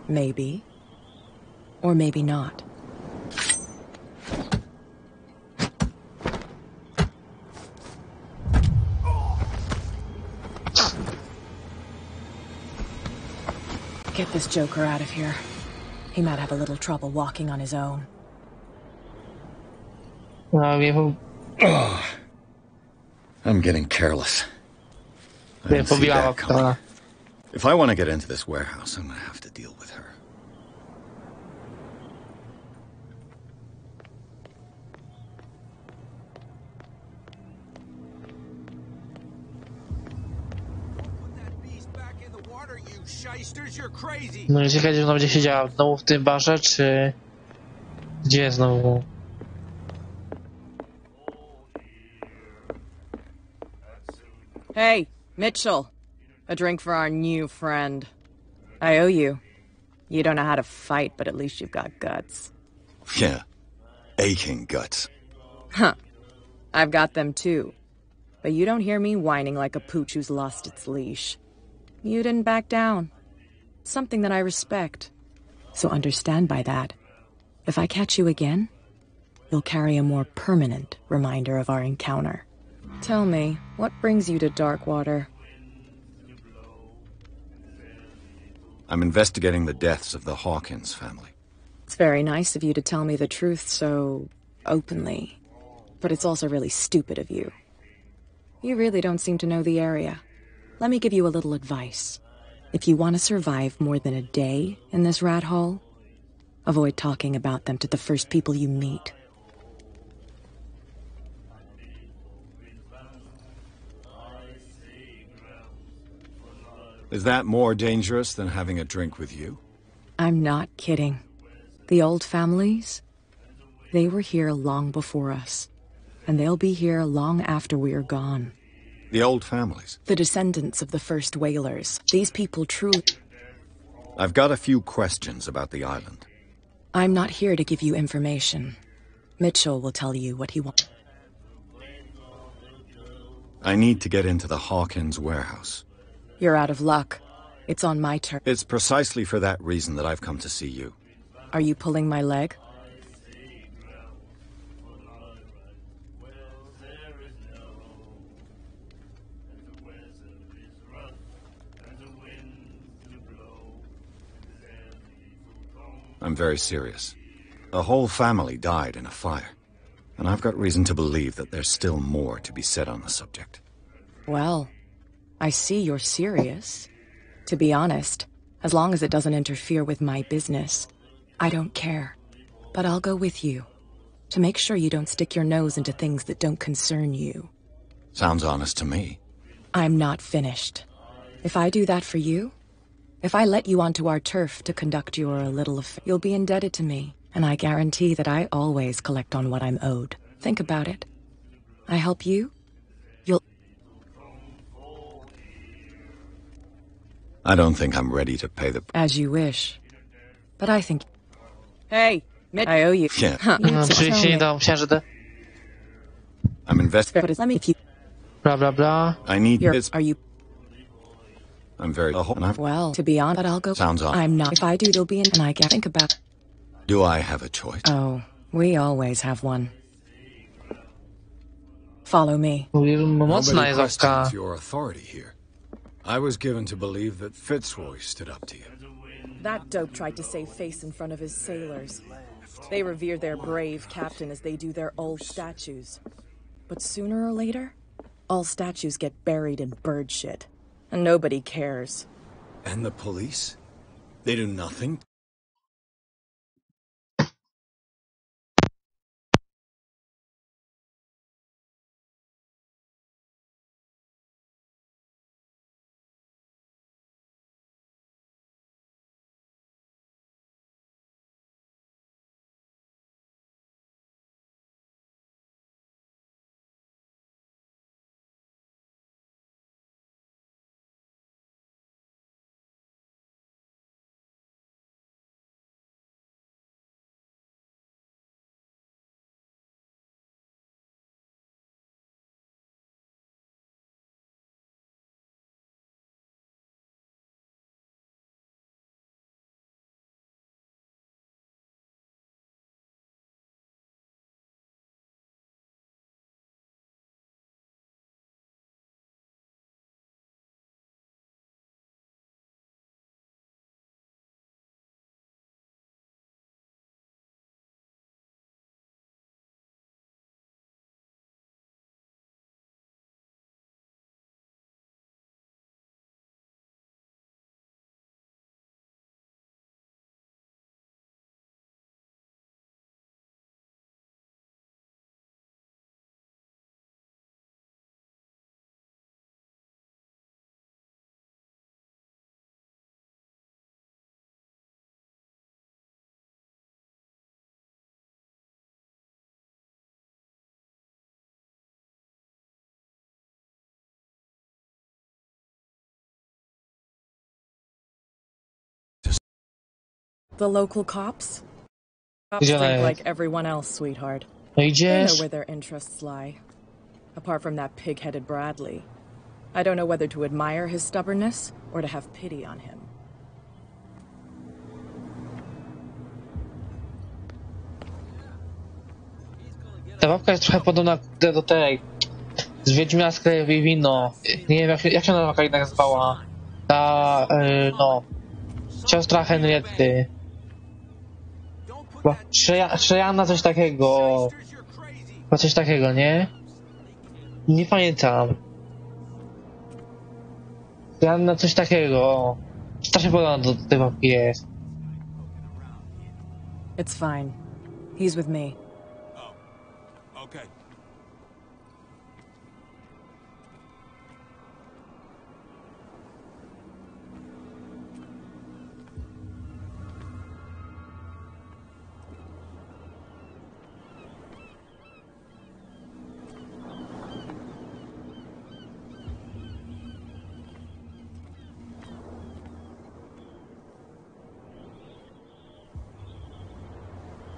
Maybe. Or maybe not. Get this joker out of here. He might have a little trouble walking on his own. I'm getting careless. I didn't see that coming. If I want to get into this warehouse, I'm going to have to deal with her. No i ciekawe, że ona będzie siedziała znowu w tym barze, czy gdzie znowu? Hey, Mitchell. A drink for our new friend. I owe you. You don't know how to fight, but at least you've got guts. Yeah. Aching guts. Huh. I've got them too. But you don't hear me whining like a pooch who's lost its leash. You didn't back down. Something that I respect. So understand by that, if I catch you again, you'll carry a more permanent reminder of our encounter. Tell me, what brings you to Darkwater? I'm investigating the deaths of the Hawkins family. It's very nice of you to tell me the truth so openly. But it's also really stupid of you. You really don't seem to know the area. Let me give you a little advice. If you want to survive more than a day in this rat hole, avoid talking about them to the first people you meet. Is that more dangerous than having a drink with you? I'm not kidding. The old families, they were here long before us. And they'll be here long after we're gone. The old families? The descendants of the first whalers. These people truly... I've got a few questions about the island. I'm not here to give you information. Mitchell will tell you what he wants. I need to get into the Hawkins warehouse. You're out of luck. It's on my turn. It's precisely for that reason that I've come to see you. Are you pulling my leg? I'm very serious. A whole family died in a fire. And I've got reason to believe that there's still more to be said on the subject. Well, I see you're serious. To be honest, as long as it doesn't interfere with my business, I don't care. But I'll go with you, to make sure you don't stick your nose into things that don't concern you. Sounds honest to me. I'm not finished. If I do that for you, if I let you onto our turf to conduct your little affair, you'll be indebted to me, and I guarantee that I always collect on what I'm owed. Think about it. I help you, you'll... I don't think I'm ready to pay the... As you wish. But I think... Hey, I owe you. Yeah. I'm investing... Let me... Blah, blah, blah. I need... This... Are you... I'm very... Well, to be honest, but I'll go... Sounds odd. I'm not. If I do, it'll be in... And I can't think about... Do I have a choice? Oh, we always have one. Follow me. Nobody questions your authority here. I was given to believe that Fitzroy stood up to you. That dope tried to save face in front of his sailors. They revere their brave captain as they do their old statues. But sooner or later, All statues get buried in bird shit, and nobody cares. And the police? They do nothing? The local cops? Cops Gdzie ona think jest? like everyone else, sweetheart. No They know idziesz? where their interests lie. Apart from that pig-headed Bradley. I don't know whether to admire his stubbornness or to have pity on him. Ta babka jest trochę podobna do tej z Wiedźmina z Krew i Wino. Nie wiem jak się ona jednak zwała. Ta, no, siostra Henrietty. Szejana coś takiego. Chyba coś takiego, nie? Nie pamiętam. Szejana coś takiego. Strasznie podobna do tej babki jest. It's fine. He's with me. Okay.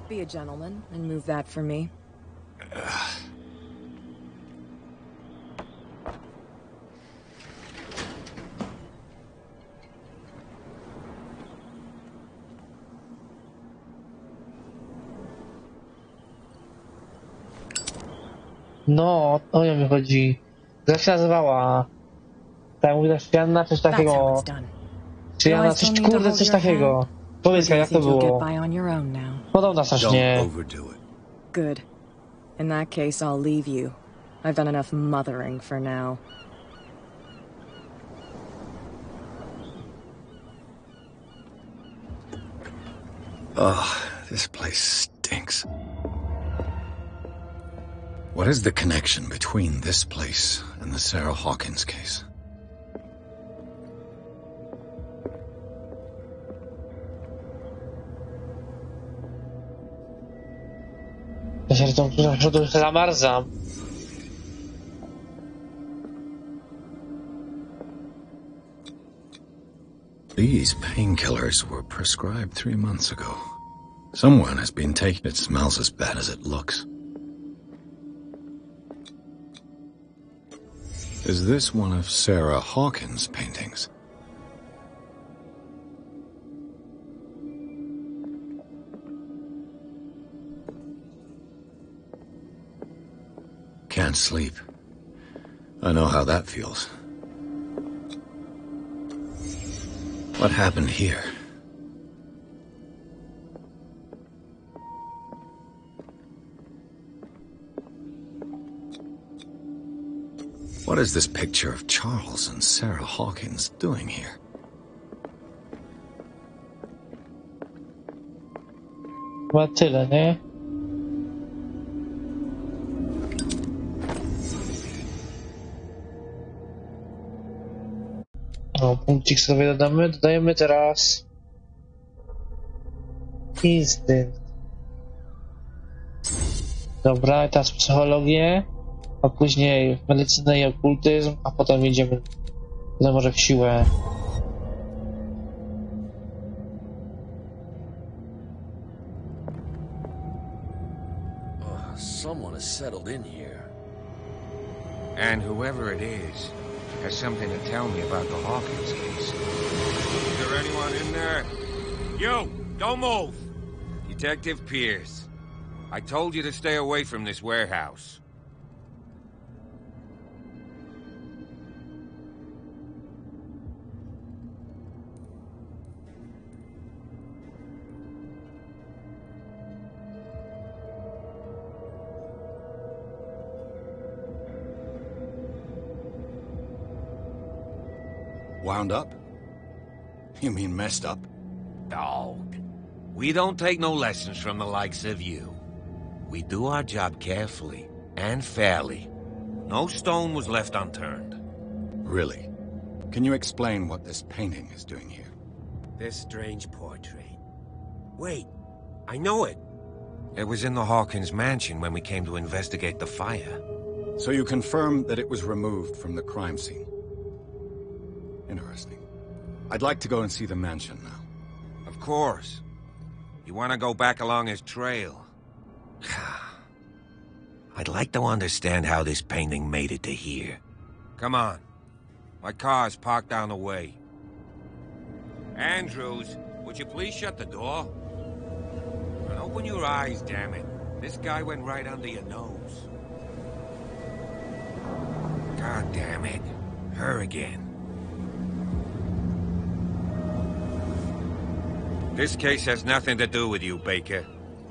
Be a gentleman and move that for me. No, o nią mi chodzi. Jak się nazywała? Tak, mówię, Szejana coś takiego. Szejana coś, kurde, coś takiego. Powiedz, jak to było? Podobna strasznie. Good. In that case, I'll leave you. I've done enough mothering for now. Ugh, this place stinks. What is the connection between this place and the Sarah Hawkins case? Ja się do przodu zamarzam. These painkillers were prescribed 3 months ago. Someone has been taking... It smells as bad as it looks. Is this one of Sarah Hawkins' paintings? Can't sleep. I know how that feels. What happened here? What is this picture of Charles and Sarah Hawkins doing here? Chyba tyle, nie? O, punkcik sobie dodamy. Dodajemy teraz instynkt. Dobra, i teraz psychologię, a później medycynę i okultyzm, a potem idziemy może w siłę. Someone has settled in here. And whoever it is has something to tell me about the Hawkins case. Is there anyone in there? You! Don't move! Detective Pierce. I told you to stay away from this warehouse. Wound up? You mean messed up? Dog. We don't take no lessons from the likes of you. We do our job carefully and fairly. No stone was left unturned. Really? Can you explain what this painting is doing here? This strange portrait. Wait, I know it. It was in the Hawkins mansion when we came to investigate the fire. So you confirm that it was removed from the crime scene? Interesting. I'd like to go and see the mansion now. Of course. You want to go back along his trail? I'd like to understand how this painting made it to here. Come on. My car's parked down the way. Andrews, would you please shut the door? And open your eyes, damn it. This guy went right under your nose. God damn it. Her again. This case has nothing to do with you, Baker.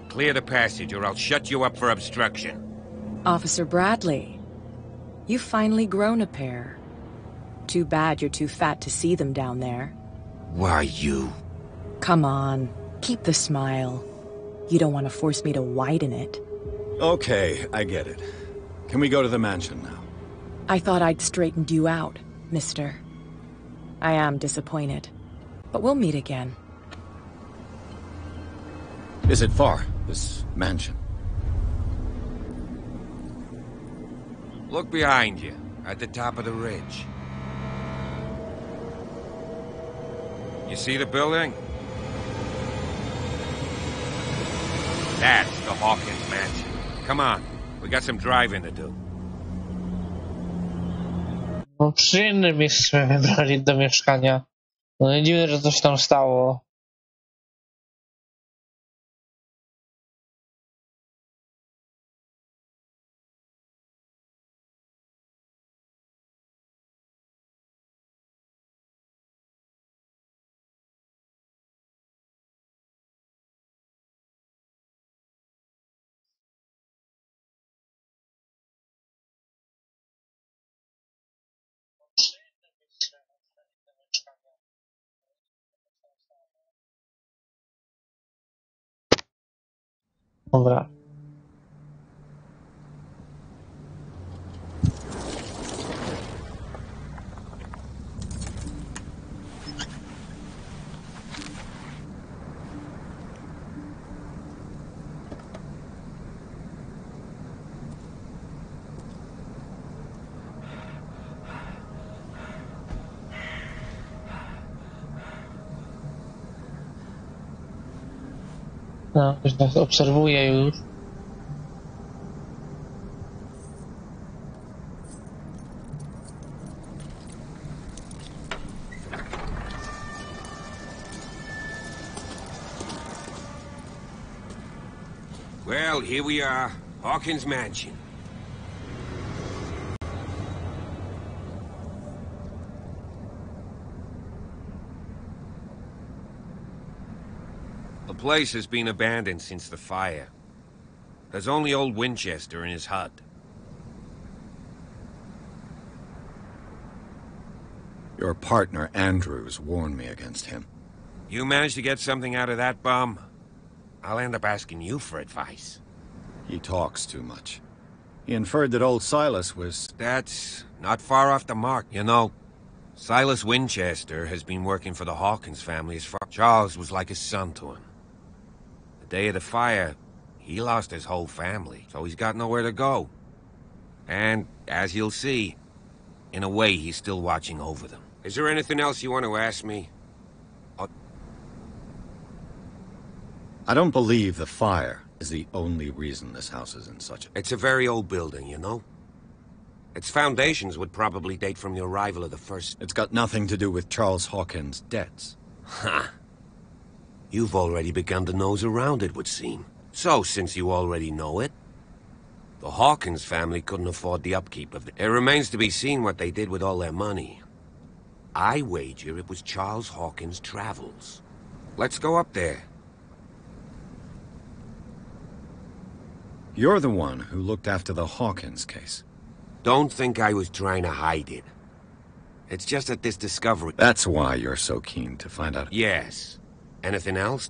Clear the passage or I'll shut you up for obstruction. Officer Bradley, you've finally grown a pair. Too bad you're too fat to see them down there. Why, you... Come on, keep the smile. You don't want to force me to widen it. Okay, I get it. Can we go to the mansion now? I thought I'd straightened you out, mister. I am disappointed, but we'll meet again. Is it far, this mansion? Look behind you, at the top of the ridge. You see the building? That's the Hawkins mansion. Come on, we got some driving to do. No, przy innym miejscu wybrali do mieszkania. No nie dziwne, że coś tam stało. Dobra. No, ktoś nas obserwuje już. Well, here we are, Hawkins Mansion. The place has been abandoned since the fire. There's only old Winchester in his hut. Your partner, Andrews, warned me against him. You managed to get something out of that bum? I'll end up asking you for advice. He talks too much. He inferred that old Silas was... That's not far off the mark. You know, Silas Winchester has been working for the Hawkins family as far... Charles was like a son to him. The day of the fire, he lost his whole family, so he's got nowhere to go. And, as you'll see, in a way, he's still watching over them. Is there anything else you want to ask me? I don't believe the fire is the only reason this house is in such a... It's a very old building, you know? Its foundations would probably date from the arrival of the first... It's got nothing to do with Charles Hawkins' debts. Ha! You've already begun to nose around, it would seem. So, since you already know it, the Hawkins family couldn't afford the upkeep of it. It remains to be seen what they did with all their money. I wager it was Charles Hawkins' travels. Let's go up there. You're the one who looked after the Hawkins case. Don't think I was trying to hide it. It's just that this discovery... That's why you're so keen to find out. Yes. Anything else?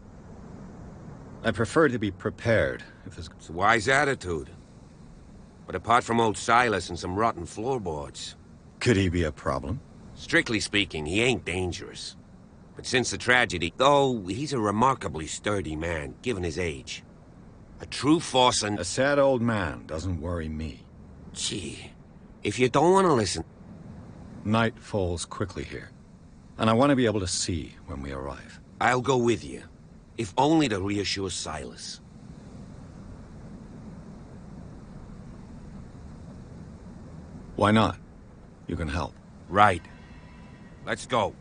I prefer to be prepared if there's... It's a wise attitude. But apart from old Silas and some rotten floorboards... Could he be a problem? Strictly speaking, he ain't dangerous. But since the tragedy... Though, he's a remarkably sturdy man, given his age. A true force and... A sad old man doesn't worry me. Gee, if you don't want to listen... Night falls quickly here, and I want to be able to see when we arrive. I'll go with you, if only to reassure Silas. Why not? You can help. Right. Let's go.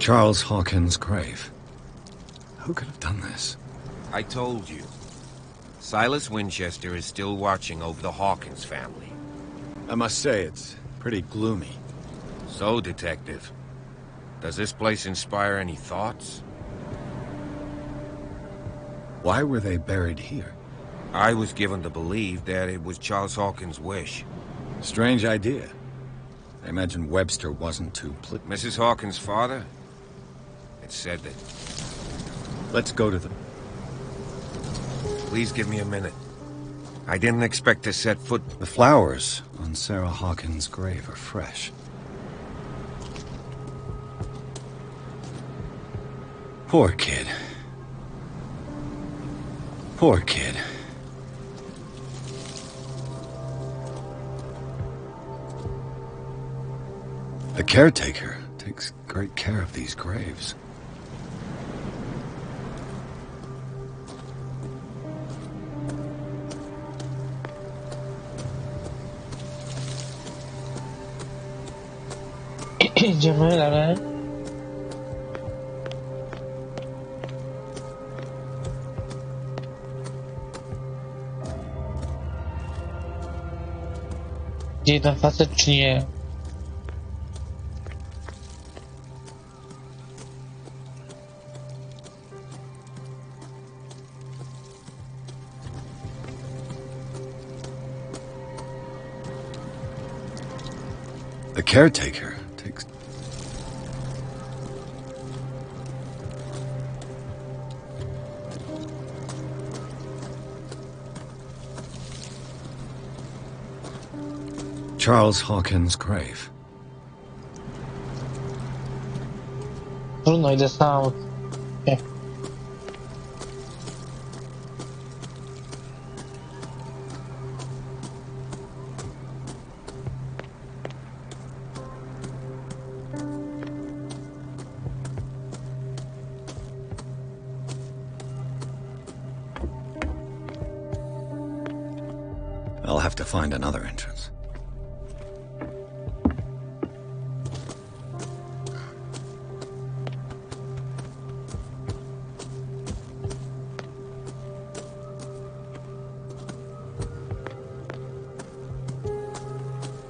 Charles Hawkins' grave. Who could have done this? I told you. Silas Winchester is still watching over the Hawkins family. I must say, it's pretty gloomy. So, Detective, does this place inspire any thoughts? Why were they buried here? I was given to believe that it was Charles Hawkins' wish. Strange idea. I imagine Webster wasn't too Mrs. Hawkins' father? It said that... Let's go to the... Please give me a minute. I didn't expect to set foot... The flowers on Sarah Hawkins' grave are fresh. Poor kid. Poor kid. The caretaker takes great care of these graves. Idziemy dalej. Gdzie ten facet czy nie? The caretaker takes... Charles Hawkins' grave. Trudno, idę sam. Nie. I'll have to find another entrance.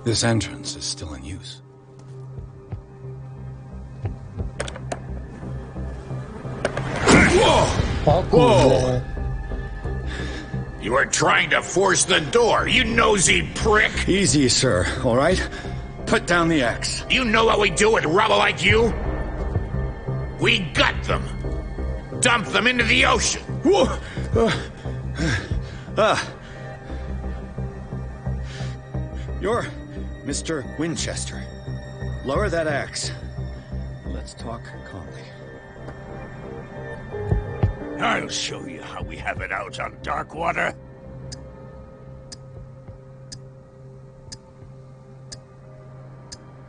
This entrance is still in use. Whoa! You were trying to force the door, you nosy prick! Easy, sir, all right? Put down the axe. You know what we do with rubble like you? We gut them. Dump them into the ocean. Whoa! You're Mr. Winchester. Lower that axe. Let's talk calmly. I'll show you how we have it out on dark water.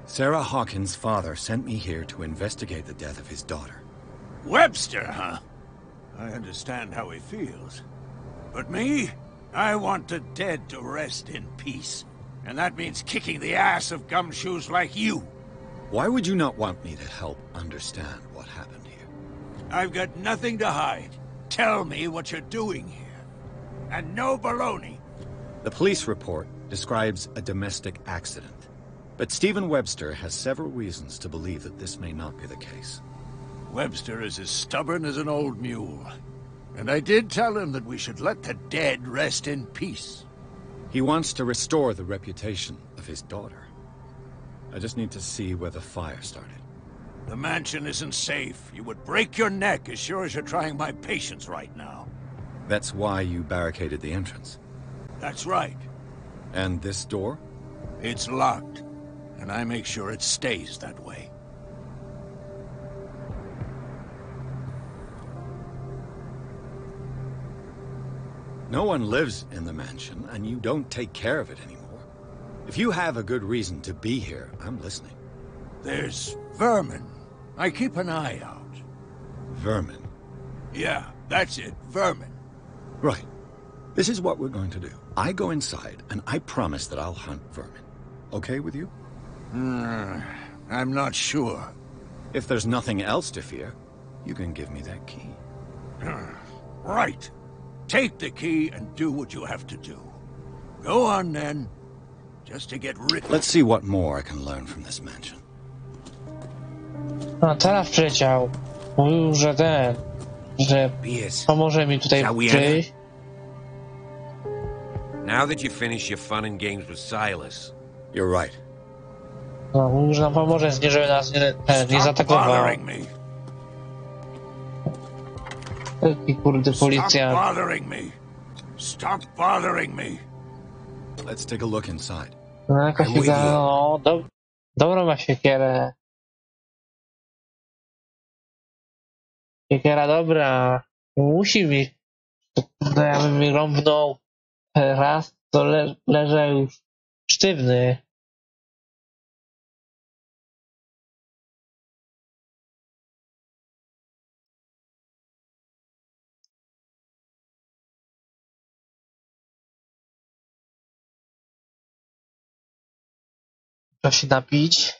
Sarah Hawkins' father sent me here to investigate the death of his daughter. Webster, huh? I understand how he feels. But me? I want the dead to rest in peace. And that means kicking the ass of gumshoes like you. Why would you not want me to help understand what happened here? I've got nothing to hide. Tell me what you're doing here. And no baloney. The police report describes a domestic accident. But Stephen Webster has several reasons to believe that this may not be the case. Webster is as stubborn as an old mule. And I did tell him that we should let the dead rest in peace. He wants to restore the reputation of his daughter. I just need to see where the fire started. The mansion isn't safe. You would break your neck as sure as you're trying my patience right now. That's why you barricaded the entrance. That's right. And this door? It's locked. And I make sure it stays that way. No one lives in the mansion, and you don't take care of it anymore. If you have a good reason to be here, I'm listening. There's vermin. I keep an eye out. Vermin? Yeah, that's it. Vermin. Right. This is what we're going to do. I go inside, and I promise that I'll hunt vermin. Okay with you? I'm not sure. If there's nothing else to fear, you can give me that key. Right. Take the key and do what you have to do. Go on, then. Just to get rid... Let's see what more I can learn from this mansion. A teraz przyleciał. Mówił, że że pomoże mi tutaj przyjść. Now that you finish your fun and games with Silas. You're right. No, mówił, że nam pomoże, żeby nas nie zaatakował. Taki kurde policja. Stop bothering me. Stop bothering me. Let's take a look inside. No, jakaś no, dobrą ma siekierę. Siekiera dobra. Musi mi. No, ja bym mi rąbnął raz, to leżę już sztywny. Trzeba się napić.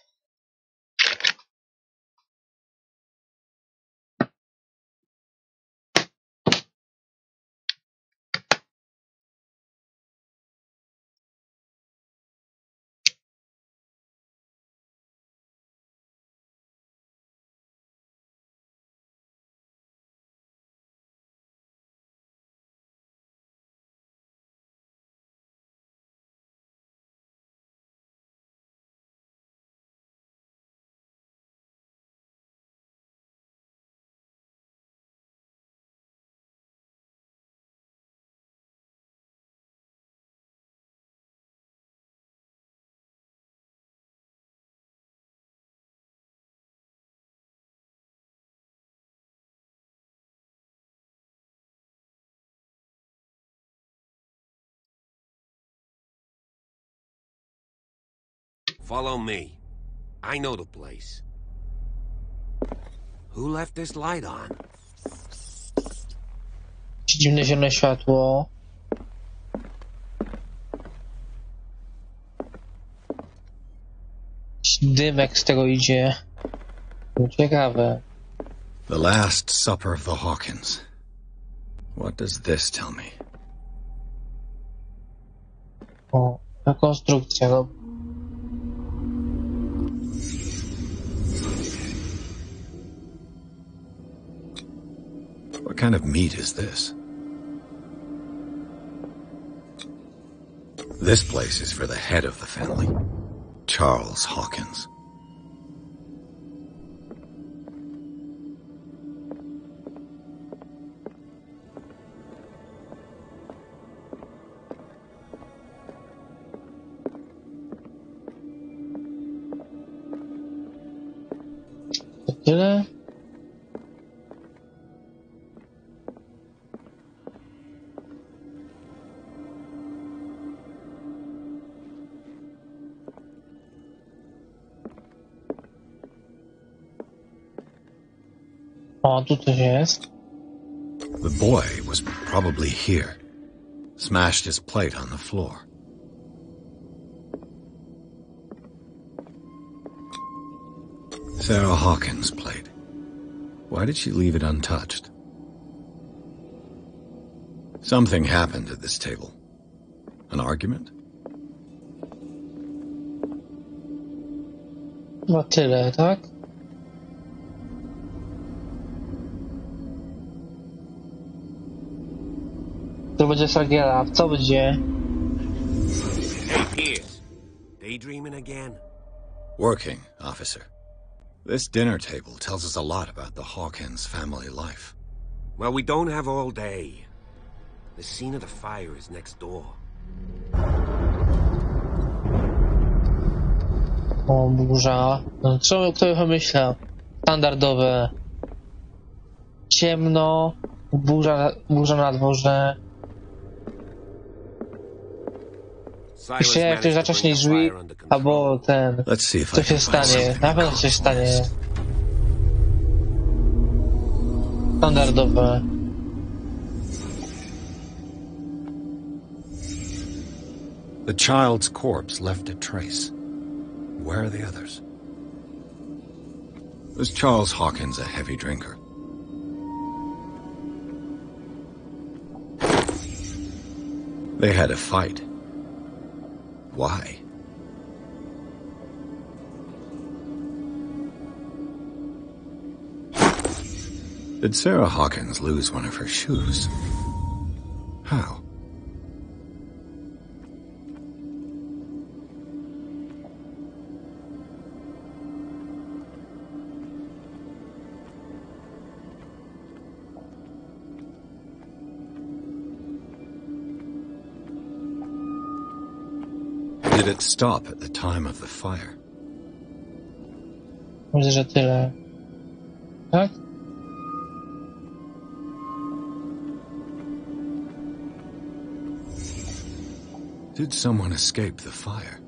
Follow me. I know the place. Who left this light on? Dziwne zielone światło. Dymek z tego idzie. Ciekawe. The Last Supper of the Hawkins. What does this tell me? O, rekonstrukcja. No. What kind of meat is this? This place is for the head of the family, Charles Hawkins. Tyle? O, tu coś jest. The boy was probably here. Smashed his plate on the floor. Sarah Hawkins' plate. Why did she leave it untouched? Something happened at this table. An argument? No tyle, tak? To będzie sagiera. Co będzie? Hey, Pierce. Daydreaming again? Working, officer. This dinner table tells us a lot about the Hawkins family life. Well, we don't have all day. The scene of the fire is next door. O, burza. No, co kto by pomyślał? Standardowe. Ciemno, burza na dworze. Jeszcze jak ktoś zaczaśnie drzwi, albo ten... Co się stanie? Na pewno coś stanie. Standardowe. The child's corpse left a trace. Where are the others? Was Charles Hawkins a heavy drinker? They had a fight. Why? Did Sarah Hawkins lose one of her shoes? How? Did it stop at the time of the fire? Myślę, że tyle. Tak? Did someone escape the fire?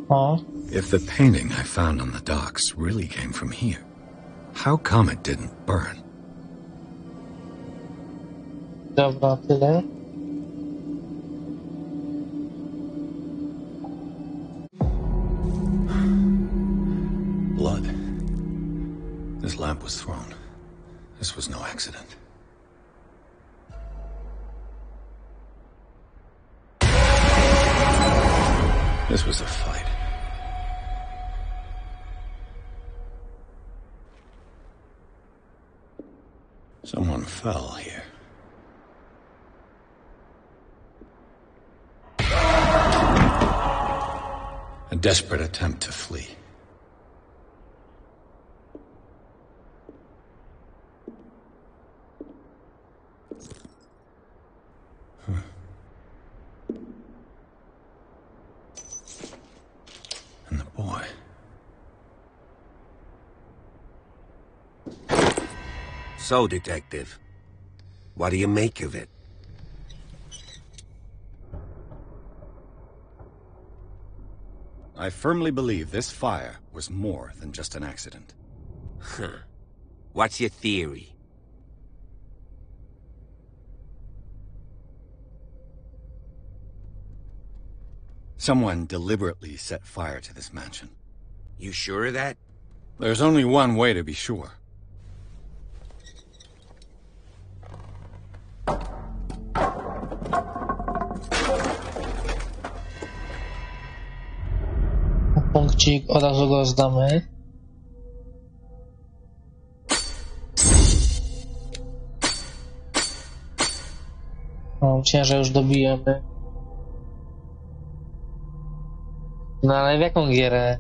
O. If the painting I found on the docks really came from here, how come it didn't burn? Dobra, tyle. Blood. This lamp was thrown. This was no accident. This was a fight. Someone fell here. A desperate attempt to flee. And the boy. So, Detective, what do you make of it? I firmly believe this fire was more than just an accident. Huh. What's your theory? Someone deliberately set fire to this mansion. You sure of that? There's only one way to be sure. Punkcik, od razu go zdamy. No, myślę, że już dobijemy. No ale w jaką gierę?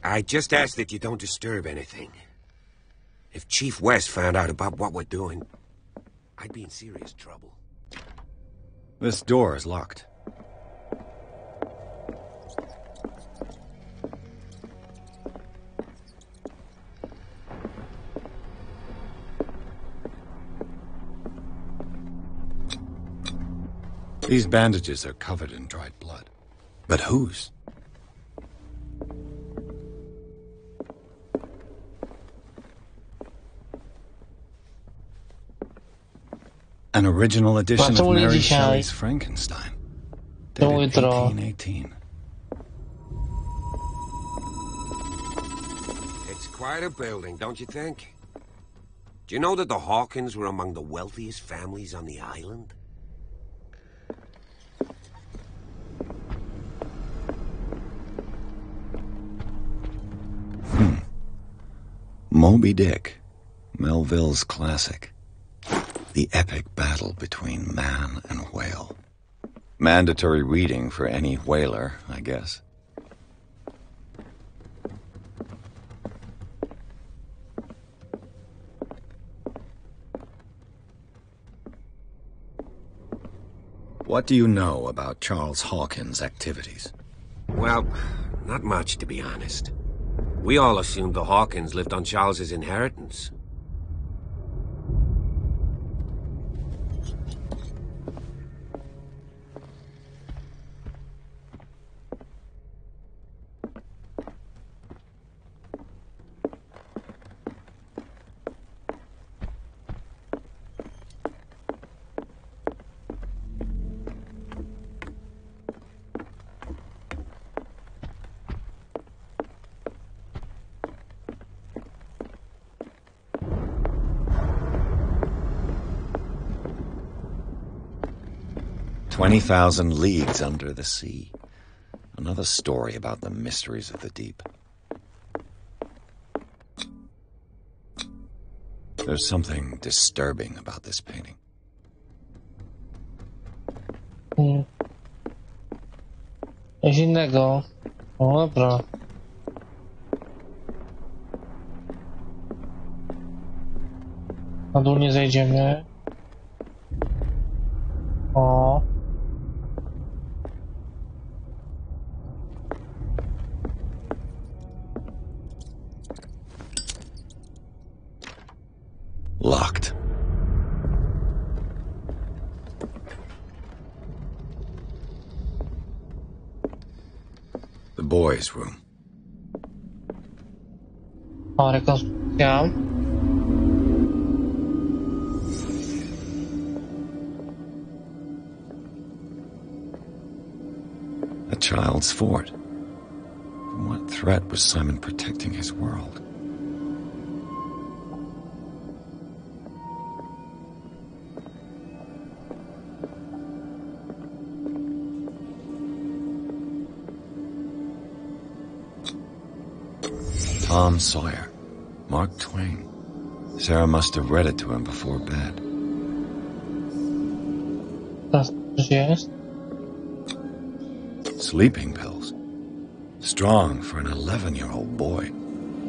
I just ask that you don't disturb anything. If Chief West found out about what we're doing, I'd be in serious trouble. This door is locked. These bandages are covered in dried blood. But whose? An original edition of Mary Shelley's Frankenstein, dated 1818. It's quite a building, don't you think? Do you know that the Hawkins were among the wealthiest families on the island? Moby Dick, Melville's classic. The epic battle between man and whale. Mandatory reading for any whaler, I guess. What do you know about Charles Hawkins' activities? Well, not much, to be honest. We all assumed the Hawkins lived on Charles's inheritance. "20,000 Leagues Under the Sea." Another story about the mysteries of the deep. There's something disturbing about this painting. Coś innego. O, dobra. Na dół nie zejdziemy. O. Locked. The boys' room. O, rekonstrukcja. A child's fort. From what threat was Simon protecting his world? Tom Sawyer, Mark Twain. Sarah must have read it to him before bed. Jest. Sleeping pills. Strong for an 11-year-old boy.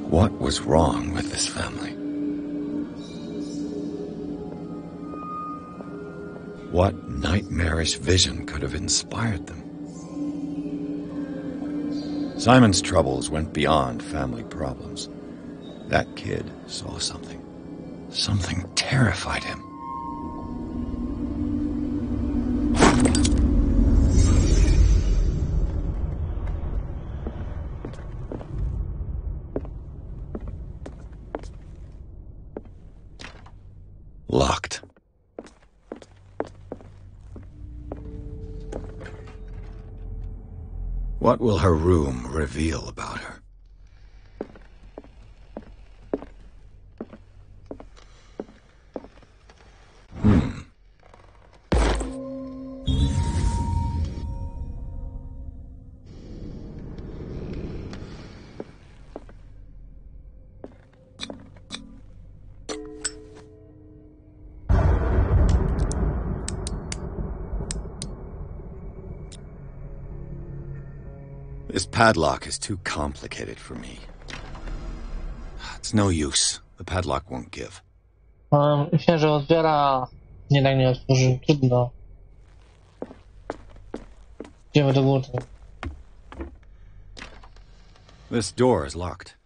What was wrong with this family? What nightmarish vision could have inspired them? Simon's troubles went beyond family problems. That kid saw something. Something terrified him. Locked. What will her room reveal about her? This padlock is too complicated for me. It's no use. The padlock won't give. Myślę, że otwiera. Nie tak nie otworzył. Trudno. Idziemy do góry. This door is locked.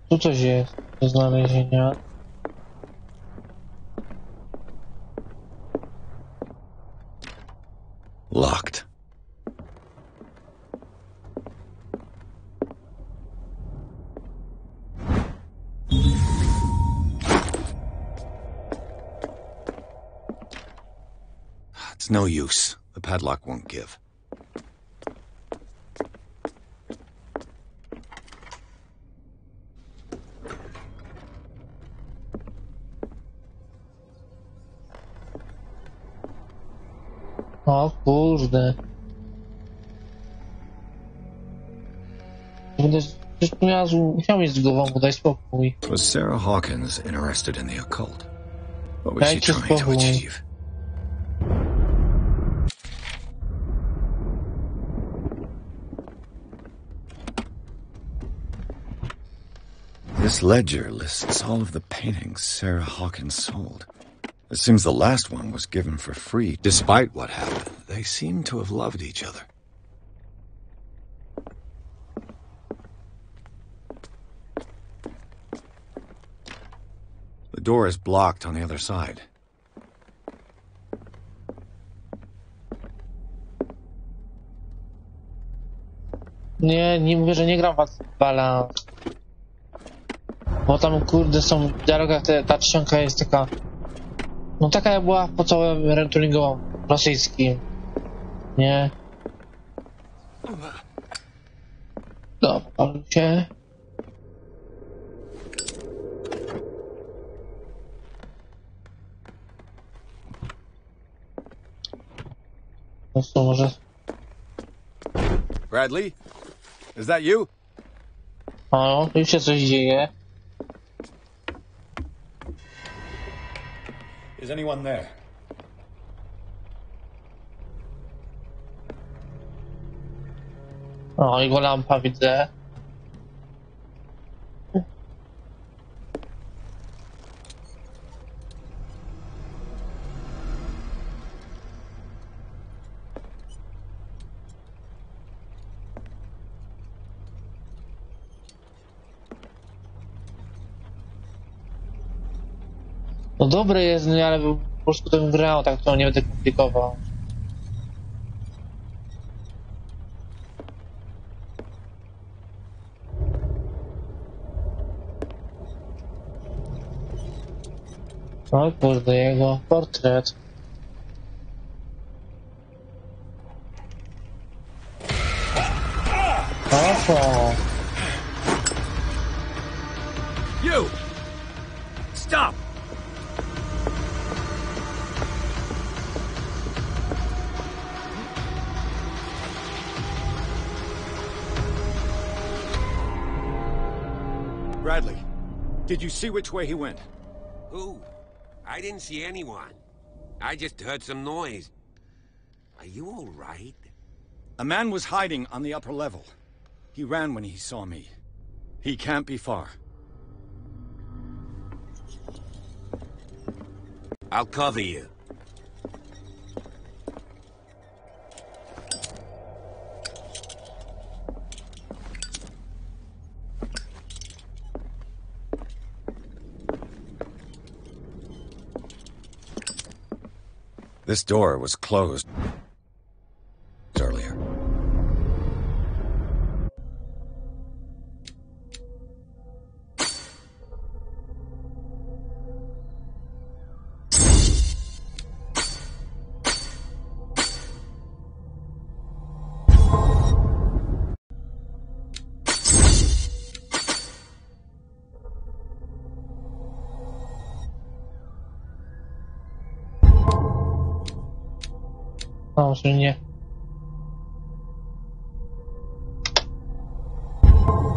Tu coś jest do znalezienia. Locked. It's no use. The padlock won't give. O kurde. Musiał mieć z głową, bo daj spokój. Was Sarah Hawkins interested in the occult? What was she trying to achieve? This ledger lists all of the paintings Sarah Hawkins sold. It seems the last one was given for free. Despite what happened, they seem to have loved each other. The door is blocked on the other side. Nie mówię, że nie gram w bala. Bo tam kurde są w dialogach, ta czcionka jest taka. No taka jak była po całym renturingu rosyjskim. Nie? Dobra, się. No co, może... Bradley? Is that you? O, już się coś dzieje. Is anyone there? O, jego lampa widzę. No dobre jest, no ale po prostu bym grał, tak to nie będę komplikował. O kurde, jego portret. Oho. You! Stop! Bradley, did you see which way he went? Who? I didn't see anyone. I just heard some noise. Are you all right? A man was hiding on the upper level. He ran when he saw me. He can't be far. I'll cover you. This door was closed earlier. O, że nie.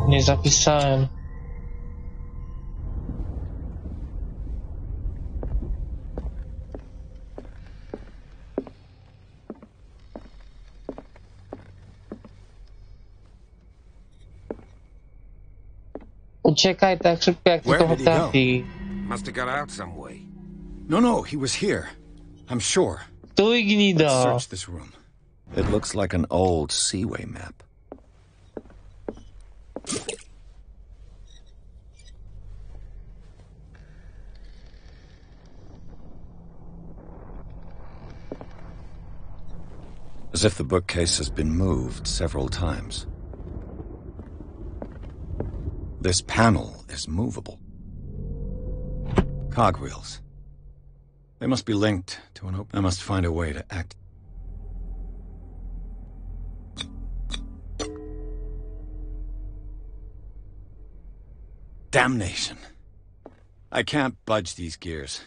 Nie zapisałem. Uciekaj tak szybko, jak tylko potrafi. Must have got out some way. No, he was here. I'm sure. Stój, gnido. Let's search this room. It looks like an old seaway map. As if the bookcase has been moved several times. This panel is movable. Cogwheels. They must be linked to an open... I must find a way to act. Damnation. I can't budge these gears.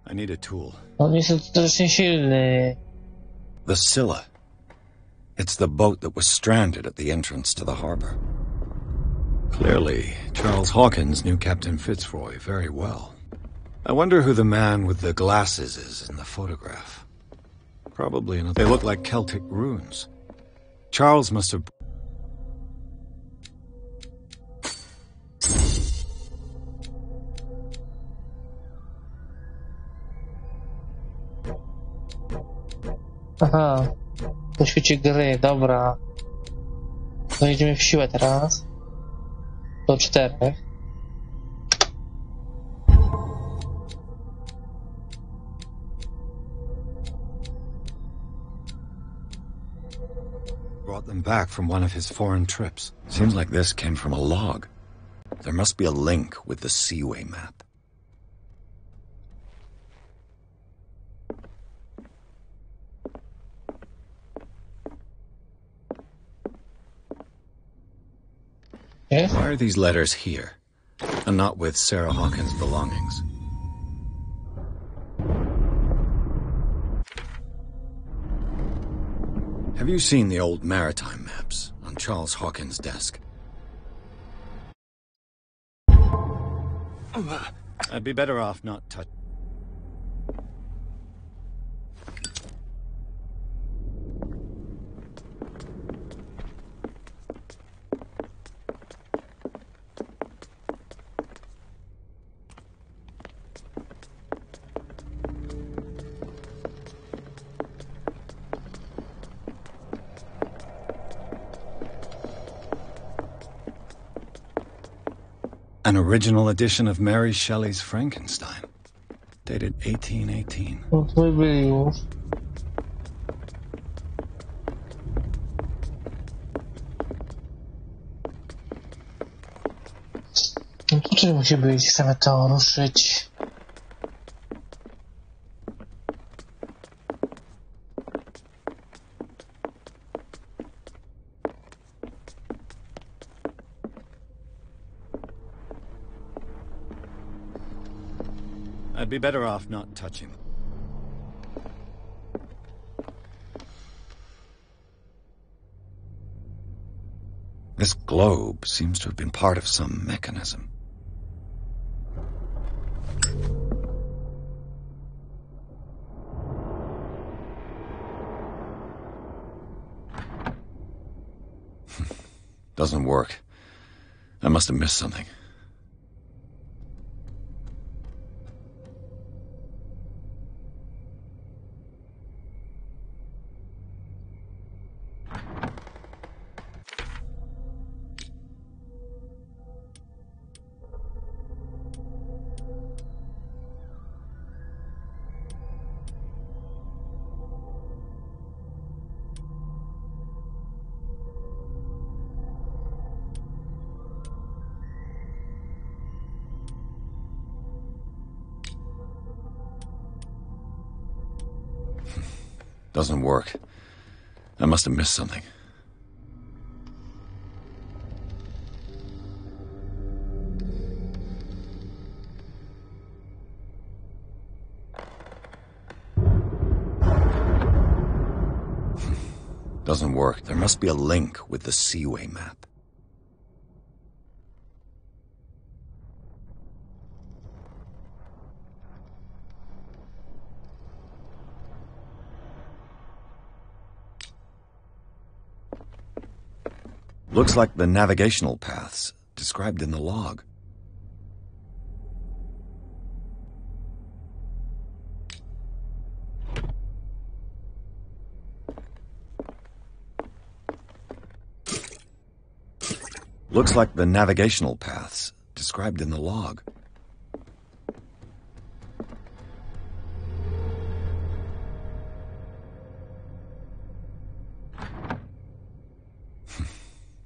I need a tool. On jest dostatecznie silny. The Scylla. It's the boat that was stranded at the entrance to the harbor. Clearly, Charles Hawkins knew Captain Fitzroy very well. I wonder who the man with the glasses is in the photograph. Probably another. They look like Celtic runes. Charles must have... Aha. Po świecie gry, dobra. Znajdziemy w siłę teraz. Do 4. Brought them back from one of his foreign trips. Seems like this came from a log. There must be a link with the Seaway map. Yes? Why are these letters here, and not with Sarah Hawkins' belongings? Have you seen the old maritime maps on Charles Hawkins' desk? I'd be better off not touching. An original edition of Mary Shelley's Frankenstein, dated 1818. No to byli już. No to czy musi być? Chcemy to ruszyć. I'd be better off not touching them. This globe seems to have been part of some mechanism. Doesn't work. I must have missed something. Doesn't work. I must have missed something. Doesn't work. There must be a link with the Seaway map. Looks like the navigational paths described in the log. Looks like the navigational paths described in the log.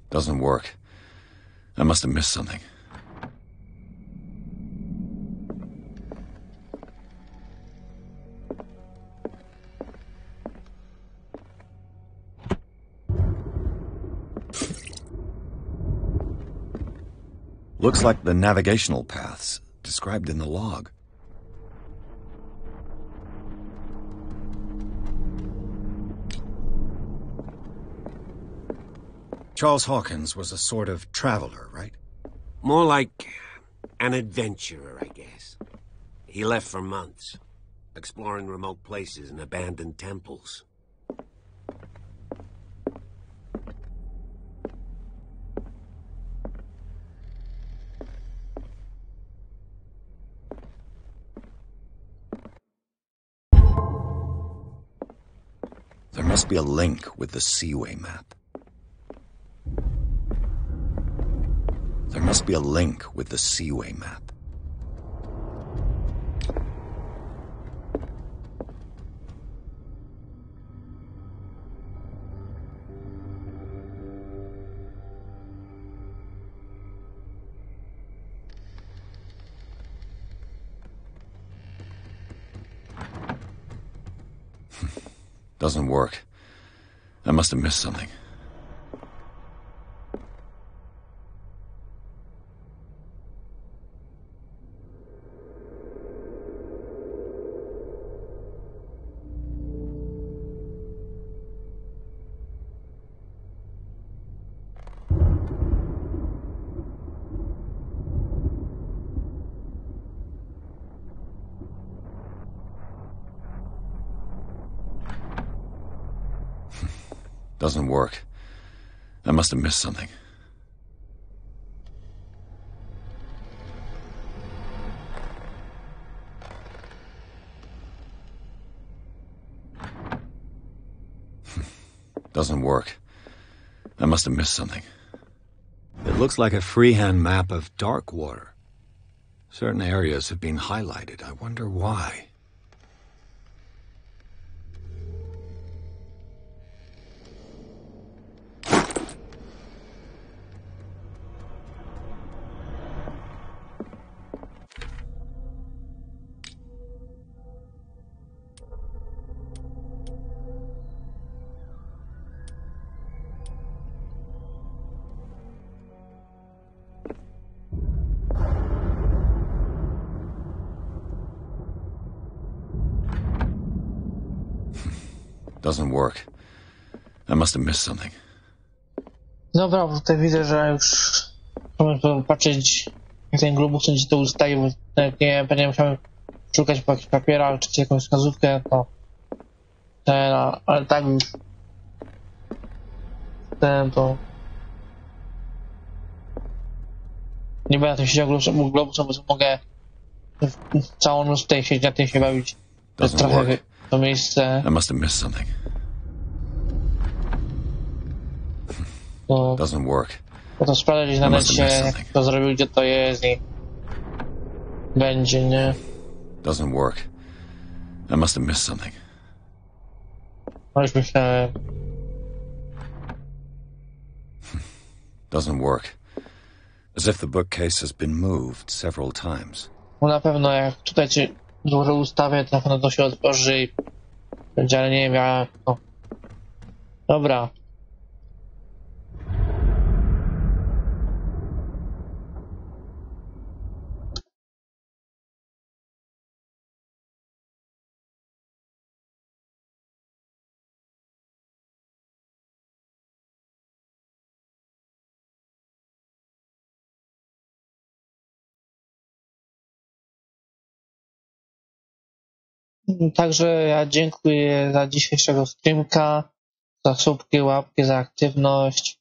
Doesn't work. I must have missed something. Looks like the navigational paths described in the log. Charles Hawkins was a sort of traveler, right? More like an adventurer, I guess. He left for months, exploring remote places and abandoned temples. There must be a link with the Seaway map. There must be a link with the Seaway map. Doesn't work. I must have missed something. Doesn't work. I must have missed something. Doesn't work. I must have missed something. It looks like a freehand map of dark water. Certain areas have been highlighted. I wonder why. Doesn't work. I must have missed something. Dobra, bo tutaj widzę, że już możemy patrzeć, jak ten globus gdzie to ustaje, bo nawet nie będę musiał szukać po jakichś papierach, czy jakąś wskazówkę, to ten, ale tak już ten, to nie będę na tym siedział globusem, bo mogę całą noc tutaj siedzieć, na tym się bawić. To jest trochę to miejsce. I must have missed something. To, doesn't work. To sprawdzić na necie, jak to zrobił, gdzie to jest i będzie, nie? Doesn't work. I must have missed something. No już myślałem. Doesn't work. As if the bookcase has been moved several times. No na pewno jak tutaj ci dużo ustawię, to na pewno to się otworzy i Ale nie wiem jak. No. Dobra. Także ja dziękuję za dzisiejszego streamka, za subki, łapki, za aktywność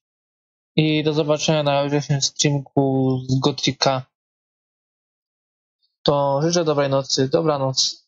i do zobaczenia na jutrzejszym streamku z Gotika. To życzę dobrej nocy, dobranoc.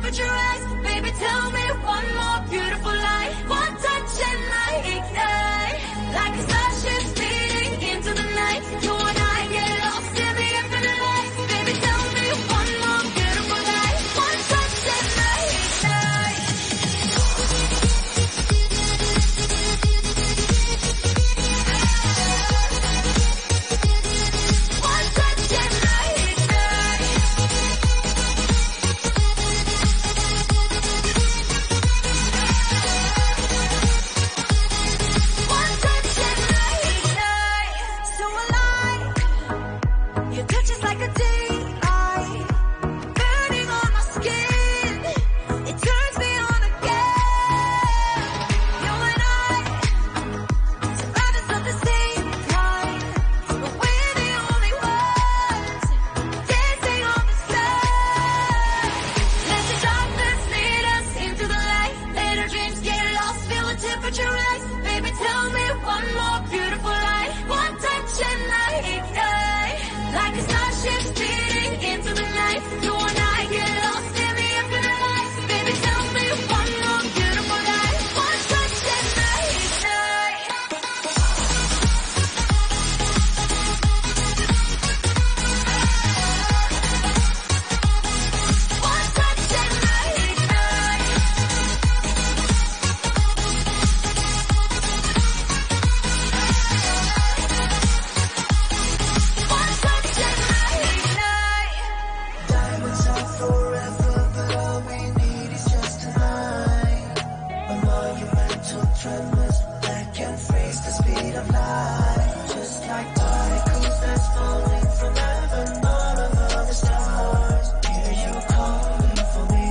temperature rise. Baby, tell me one more beautiful lie. One touch and I ignite. Like a starship speeding into the night. You and I get lost in the infinite light. Baby, tell me one more beautiful lie. One touch and I ignite. One touch and I ignite. One touch and I ignite. So alive. Your touch is like a daylight, burning on my skin. It turns me on again. You and I, survivors of the same kind, but we're the only ones dancing on the side. Let the darkness lead us into the light. Let our dreams get lost, feel the temperature rise. Baby, tell me one more beautiful lie. One touch and I ignite. Like a starship speeding into the night. You and I get lost in the infinite light. Baby, tell me one more beautiful lie. One touch and I ignite. One touch and I ignite. One touch and I ignite. Diamonds are forever, but all we need is just tonight. A monumental tremors that can freeze the speed of light. Just like particles that's falling from heaven, all over the stars. Hear you calling for me.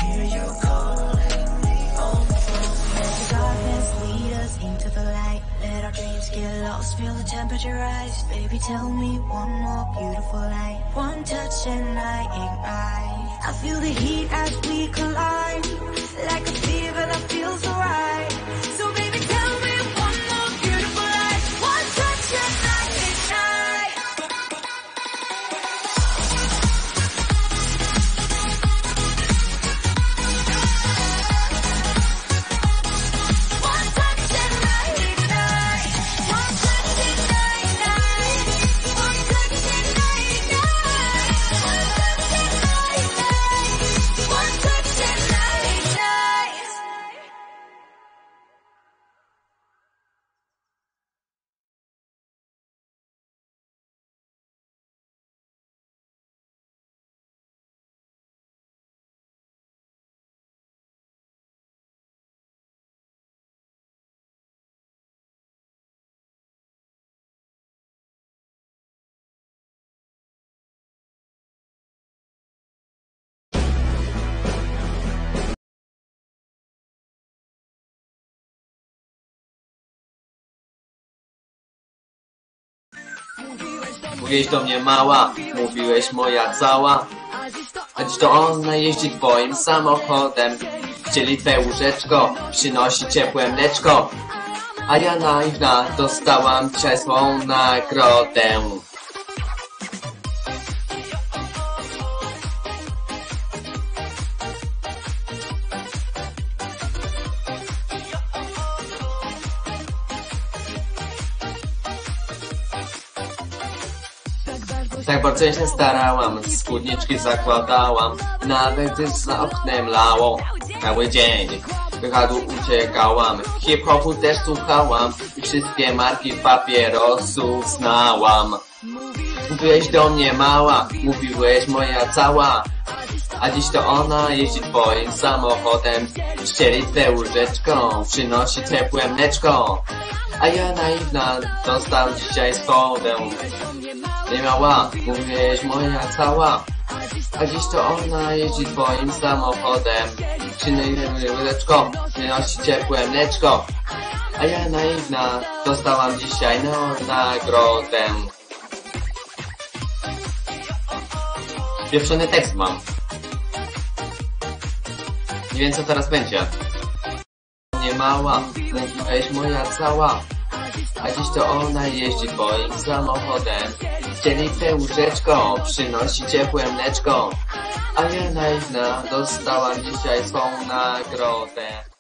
Hear you calling me home for me. Let the darkness lead us into the light. Let our dreams get lost, feel the temperature rise. Baby, tell me one more beautiful light. One touch and I ignite. I feel the heat as we collide, like a fever that feels so right. So baby, tell me one more beautiful light. One touch and I ignite. One touch and I ignite. One touch and I ignite. One touch and I ignite. One touch and I ignite. One touch and I ignite. Mówiłeś do mnie mała, mówiłeś moja cała, a dziś to ona jeździ twoim samochodem. Chcieli twe łóżeczko, przynosi ciepłe mleczko, a ja naiwna dostałam dzisiaj swą nagrodę. Tak bardzo się starałam, spódniczki zakładałam, nawet gdy za oknem lało cały dzień. Do chatu uciekałam, hip-hopu też słuchałam i wszystkie marki papierosów znałam. Mówiłeś do mnie mała, mówiłeś moja cała, a dziś to ona jeździ twoim samochodem. Ścieli twe łóżeczko, przynosi ciepłe mleczko, a ja naiwna dostał dzisiaj spodę. Nie miała, mówiłeś moja cała, a dziś to ona jeździ twoim samochodem. Przynosi łóżeczko, przynosi ciepłe mleczko, a ja naiwna dostałam dzisiaj nagrodę. Pieprzony tekst mam. Nie wiem co teraz będzie. Nie mała, mówiłeś moja cała, a dziś to ona jeździ twoim samochodem. Ścieli twe łóżeczko, przynosi ciepłe mleczko, a jedna dostała dzisiaj swą nagrodę.